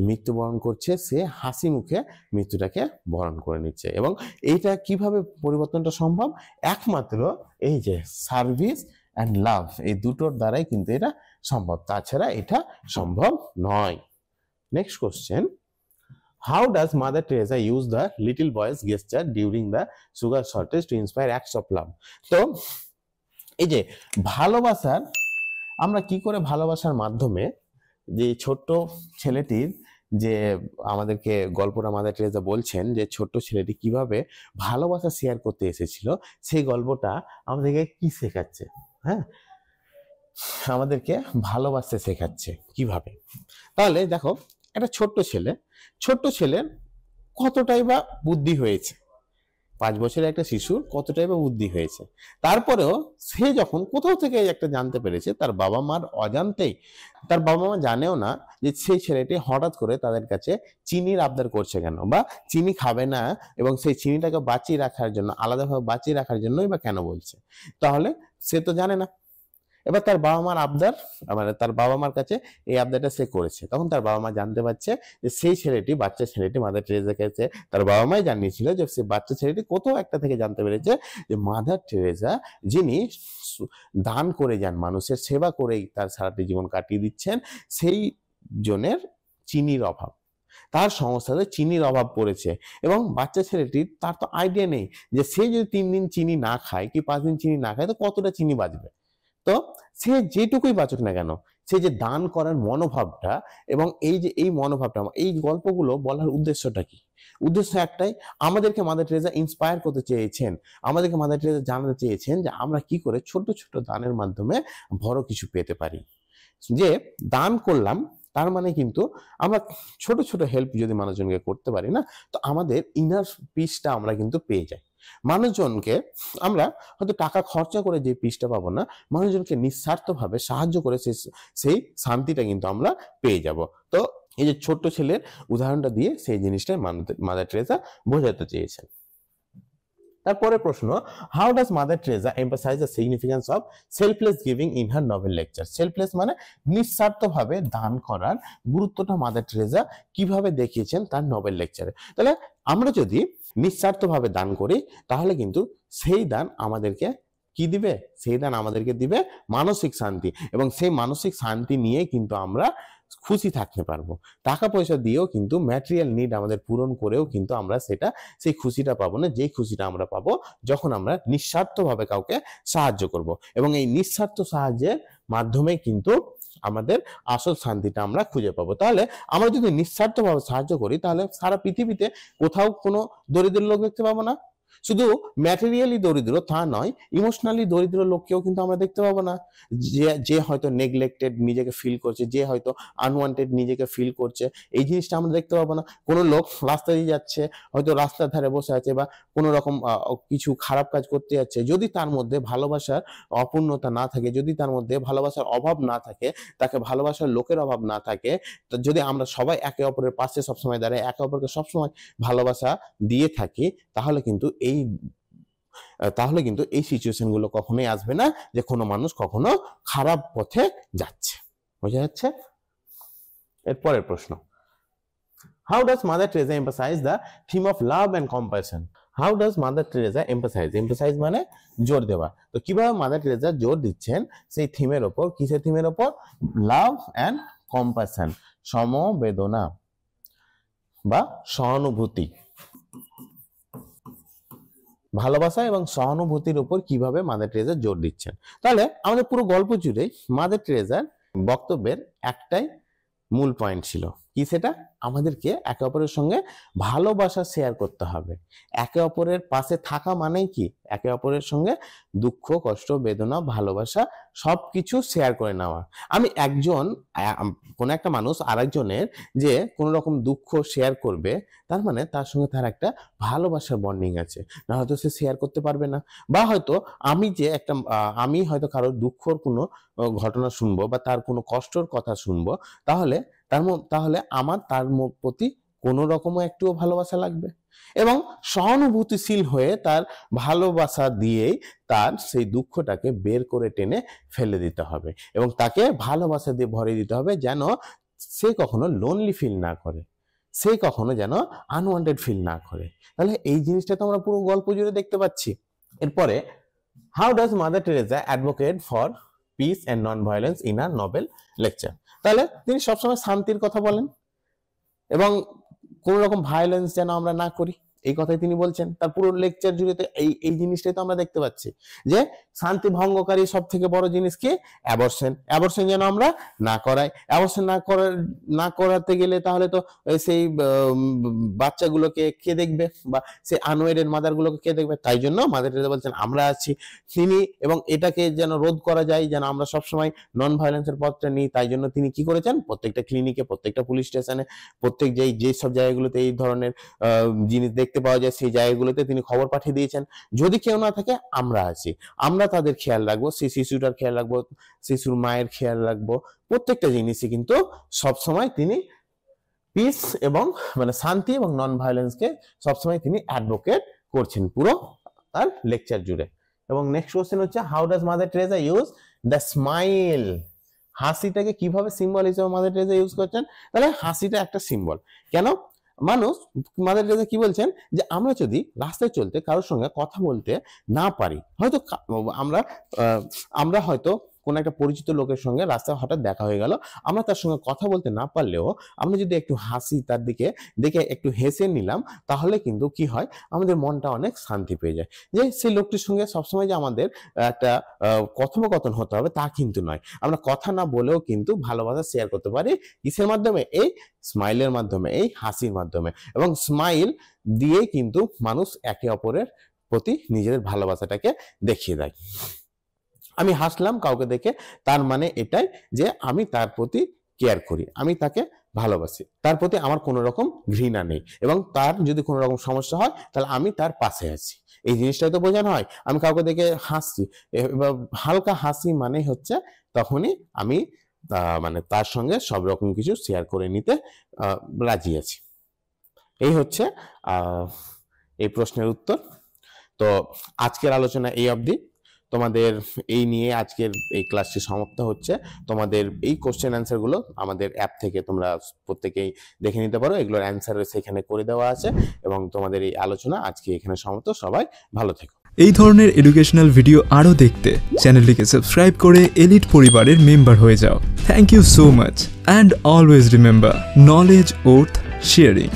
মৃত্যুবরণ করছে, সে হাসি মুখে মৃত্যুটাকে বরণ করে নিচ্ছে। এবং এইটা কিভাবে পরিবর্তনটা সম্ভব, একমাত্র এই যে সার্ভিস অ্যান্ড লাভ, এই দুটোর দ্বারাই কিন্তু এটা সম্ভব, তাছাড়া এটা সম্ভব নয়। Next question, how does Mother Teresa use the little boy's gesture during the sugar shortage to inspire acts of love? তো এই যে ভালোবাসার, আমরা কি করে ভালোবাসার মাধ্যমে যে ছোট্ট ছেলেটির যে আমাদেরকে গল্পটা মাদার টেরেজা বলছেন, যে ছোট্ট ছেলেটি কিভাবে ভালোবাসা শেয়ার করতে এসেছিল, সেই গল্পটা আমাদেরকে কি শেখাচ্ছে, হ্যাঁ আমাদেরকে ভালোবাসতে শেখাচ্ছে কিভাবে। তাহলে দেখো, একটা ছোট্ট ছেলের কতটাই বা বুদ্ধি হয়েছে, 5 বছরের একটা শিশুর কতটাই বা বুদ্ধি হয়েছে, তারপরেও সে যখন কোথাও থেকে একটা জানতে পেরেছে, তার বাবা মার অজান্তেই, তার বাবা মা জানেও না যে সেই ছেলেটি হঠাৎ করে তাদের কাছে চিনির আবদার করছে কেন, বা চিনি খাবে না এবং সেই চিনিটাকে বাঁচিয়ে রাখার জন্য, আলাদাভাবে বাঁচিয়ে রাখার জন্যই বা কেন বলছে, তাহলে সে তো জানে না। এবার তার বাবা মার আবদার, মানে তার বাবা মার কাছে এই আবদারটা সে করেছে, তখন তার বাবা মা জানতে পারছে যে সেই ছেলেটি, বাচ্চা ছেলেটি মাদার টেরেজার কাছে তার বাবা মাই জানিয়েছিল, যে সে বাচ্চা ছেলেটি কোথাও একটা থেকে জানতে পেরেছে যে মাদার টেরেজা যিনি দান করে যান, মানুষের সেবা করেই তার সারাটি জীবন কাটিয়ে দিচ্ছেন, সেই জনের চিনির অভাব, তার সংস্থাতে চিনির অভাব পড়েছে। এবং বাচ্চা ছেলেটির, তার তো আইডিয়া নেই যে সে যদি 3 দিন চিনি না খায় কি 5 দিন চিনি না খায় তো কতটা চিনি বাঁচবে। তো সে যেটুকুই বাঁচুক না কেন, সে যে দান করার মনোভাবটা, এবং এই যে এই মনোভাবটা, এই গল্পগুলো বলার উদ্দেশ্যটা কি, উদ্দেশ্য একটাই, আমাদেরকে মাদার টেরেজা ইন্সপায়ার করতে চেয়েছেন, আমাদেরকে মাদার টেরেজা জানাতে চেয়েছেন যে আমরা কি করে ছোট ছোট দানের মাধ্যমে বড় কিছু পেতে পারি। যে দান করলাম তার মানে কিন্তু আমরা ছোট ছোট হেল্প যদি মানুষজনকে করতে পারি না, তো আমাদের ইনার পিসটা আমরা কিন্তু পেয়ে যাই। মানুষজনকে আমরা হয়তো টাকা খরচা করে যে পিসটা পাবো না, মানুষজনকে নিঃস্বার্থভাবে সাহায্য করে সেই শান্তিটা কিন্তু আমরা পেয়ে যাব। তো এই যে ছোট্ট ছেলের উদাহরণটা দিয়ে সেই জিনিসটা মাদার টেরেজা বোঝাতে চেয়েছেন। তারপরে প্রশ্ন, how does Mother Teresa emphasize the significance of selfless giving in her Nobel lecture? Selfless মানে নিঃস্বার্থভাবে দান করার গুরুত্বটা মাদার টেরেজা কিভাবে দেখিয়েছেন তার নোবেল লেকচারে। তাহলে আমরা যদি নিঃস্বার্থভাবে দান করি, তাহলে কিন্তু সেই দান আমাদেরকে কি দিবে, সেই দান আমাদেরকে দিবে মানসিক শান্তি, এবং সেই মানসিক শান্তি নিয়ে কিন্তু আমরা খুশি থাকতে পারবো। টাকা পয়সা দিয়েও কিন্তু ম্যাটেরিয়াল নিড আমাদের পূরণ করেও কিন্তু আমরা সেই খুশিটা পাবো না, যেই খুশিটা আমরা পাবো যখন আমরা নিঃস্বার্থভাবে কাউকে সাহায্য করব। এবং এই নিঃস্বার্থ সাহায্যের মাধ্যমে কিন্তু আমাদের আসল শান্তিটা আমরা খুঁজে পাবো। তাহলে আমরা যদি নিঃস্বার্থভাবে সাহায্য করি, তাহলে সারা পৃথিবীতে কোথাও কোনো দরিদ্র লোক দেখতে পাবো না, শুধু ম্যাটেরিয়ালি দরিদ্র তা নয়, ইমোশনালি দরিদ্র লোককেও কিন্তু আমরা দেখতে পাবো না, যে হয়তো নেগলেক্টেড নিজেকে ফিল করছে, যে হয়তো আনওয়ান্টেড নিজেকে ফিল করছে, এই জিনিসটা আমরা দেখতে পাবো না। কোনো লোক রাস্তা দিয়ে যাচ্ছে, হয়তো রাস্তার ধারে বসে আছে বা কোনো রকম কিছু খারাপ কাজ করতে যাচ্ছে, যদি তার মধ্যে ভালোবাসার অপূর্ণতা না থাকে, যদি তার মধ্যে ভালোবাসার অভাব না থাকে, তাকে ভালোবাসার লোকের অভাব না থাকে, যদি আমরা সবাই একে অপরের পাশে সবসময় দাঁড়াই, একে অপরকে সবসময় ভালোবাসা দিয়ে থাকি, তাহলে কিন্তু এই সিচুয়েশন গুলো কখনোই আসবে না যে কোনো মানুষ কখনো খারাপ পথে যাচ্ছে। বোঝা যাচ্ছে? এরপরের প্রশ্ন, how does Mother Teresa emphasize the theme of love and compassion? How does Mother Teresa emphasize মানে জোর দেওয়া। তো কিভাবে মাদার টেরেসা জোর দিচ্ছেন সেই থিমের ওপর? কিসের থিমের ওপর? লাভ এন্ড কম্প্যাশন, সমবেদনা বা সহানুভূতি, ভালোবাসা এবং সহানুভূতির উপর কিভাবে মাদার টেরেসা জোর দিচ্ছেন। তাহলে আমাদের পুরো গল্প জুড়ে মাদার টেরেসার বক্তব্যের একটাই মূল পয়েন্ট ছিল, কি সেটা? আমাদেরকে একে অপরের সঙ্গে ভালোবাসা শেয়ার করতে হবে। একে অপরের পাশে থাকা মানেই কি? একে অপরের সঙ্গে দুঃখ, কষ্ট, বেদনা, ভালোবাসা সবকিছু শেয়ার করে নেওয়া। আমি কোন একটা মানুষ আরেকজনের যে কোন রকম দুঃখ শেয়ার করবে, তার মানে তার সঙ্গে তার একটা ভালোবাসার বন্ডিং আছে, না হয়তো সে শেয়ার করতে পারবে না। বা হয়তো আমি হয়তো কারোর দুঃখর কোনো ঘটনা শুনবো বা তার কোনো কষ্টর কথা শুনবো, তাহলে আমার তার প্রতি কোনো রকম একটুও ভালোবাসা লাগবে এবং সহানুভূতিশীল হয়ে তার ভালোবাসা দিয়েই তার সেই দুঃখটাকে বের করে টেনে ফেলে দিতে হবে এবং তাকে ভালোবাসা দিয়ে ভরে দিতে হবে, যেন সে কখনো লোনলি ফিল না করে, সে কখনো যেন আনওয়ান্টেড ফিল না করে। তাহলে এই জিনিসটা তো আমরা পুরো গল্প জুড়ে দেখতে পাচ্ছি। এরপরে, how does Mother Teresa advocate for peace and non violence in a Nobel lecture? তাহলে তিনি সবসময় শান্তির কথা বলেন এবং কোন রকম ভায়োলেন্স যেন আমরা না করি, এই কথাই তিনি বলছেন। তার পুরো লেকচার জুড়ে তো এই জিনিসটাই তো আমরা দেখতে পাচ্ছি যে শান্তি ভঙ্গকারী সব থেকে বড় জিনিস কি? অ্যাবর্শন যেন আমরা না করাই। অ্যাবর্শন না করাতে গেলে তাহলে তো সেই বাচ্চাগুলোকে কে দেখবে বা সেই আনওয়েডেড মাদার গুলোকে কে দেখবে? তাই জন্য মাদার টেরেসা বলছেন আমরা আছি তিনি, এবং এটাকে যেন রোধ করা যায়, যেন আমরা সবসময় নন ভায়োলেন্সের পথটা নিই। তাই জন্য তিনি কি করেছেন? প্রত্যেকটা ক্লিনিকে, প্রত্যেকটা পুলিশ স্টেশনে, প্রত্যেক যেসব জায়গাগুলোতে এই ধরনের জিনিস দেখতে পাওয়া যায় সেই জায়গাগুলোতে তিনি খবর পাঠিয়ে দিয়েছেন, যদি কেউ না থাকে আমরা আছি, আমরা তাদের খেয়াল রাখবো, সেই শিশুটার খেয়াল রাখবো, শিশুর মায়ের খেয়াল রাখবো। প্রত্যেকটা জিনিসই কিন্তু সবসময় তিনি পিস এবং মানে শান্তি এবং নন ভায়োলেন্সকে সবসময় তিনি অ্যাডভোকেট করছেন পুরো তার লেকচার জুড়ে। এবং নেক্সট কোশ্চেন হচ্ছে, how does Mother Teresa use the smile? হাসিটাকে কিভাবে সিম্বল হিসেবে মাদার টেরেসা ইউজ করছেন? তাহলে হাসিটা একটা সিম্বল। কেন? মাদার টেরেসা কি বলছেন যে আমরা যদি রাস্তায় চলতে কারোর সঙ্গে কথা বলতে না পারি, হয়তো আমরা হয়তো কোন একটা পরিচিত লোকের সঙ্গে রাস্তায় হঠাৎ দেখা হয়ে গেল, আমরা তার সঙ্গে কথা বলতে না পারলেও আমরা যদি একটু হাসি, তার দিকে দেখে একটু হেসে নিলাম, তাহলে কিন্তু কি হয়? আমাদের মনটা অনেক শান্তি পেয়ে যায়। যে সেই লোকটির সঙ্গে সবসময় যে আমাদের একটা কথোপকথন হতে হবে তা কিন্তু নয়, আমরা কথা না বলেও কিন্তু ভালোবাসা শেয়ার করতে পারি। কিসের মাধ্যমে? এই স্মাইলের মাধ্যমে, এই হাসির মাধ্যমে। এবং স্মাইল দিয়ে কিন্তু মানুষ একে অপরের প্রতি নিজেদের ভালোবাসাটাকে দেখিয়ে দেয়। আমি হাসলাম কাউকে দেখে, তার মানে এটাই যে আমি তার প্রতি কেয়ার করি, আমি তাকে ভালোবাসি, তার প্রতি আমার কোনো রকম ঘৃণা নেই, এবং তার যদি কোনো রকম সমস্যা হয় তাহলে আমি তার পাশে আছি। এই জিনিসটাই তো বোঝানো হয়। আমি কাউকে দেখে হাসছি, হালকা হাসি মানে হচ্ছে তখনই আমি মানে তার সঙ্গে সব রকম কিছু শেয়ার করে নিতে রাজি আছি। এই হচ্ছে এই প্রশ্নের উত্তর। তো আজকের আলোচনা এই অবধি। তোমাদের এই নিয়ে আজকের এই ক্লাসটি সমাপ্ত হচ্ছে। তোমাদের এই কোশ্চেন অ্যান্সার গুলো আমাদের অ্যাপ থেকে তোমরা প্রত্যেকেই দেখে নিতে পারো, এগুলোর অ্যান্সার সেখানে করে দেওয়া আছে। এবং তোমাদের এই আলোচনা আজকে এখানে সমাপ্ত। সবাই ভালো থেকো। এই ধরনের এডুকেশনাল ভিডিও আরও দেখতে চ্যানেলটিকে সাবস্ক্রাইব করে এলিট পরিবারের মেম্বার হয়ে যাও। Thank you so much and always remember, knowledge worth sharing.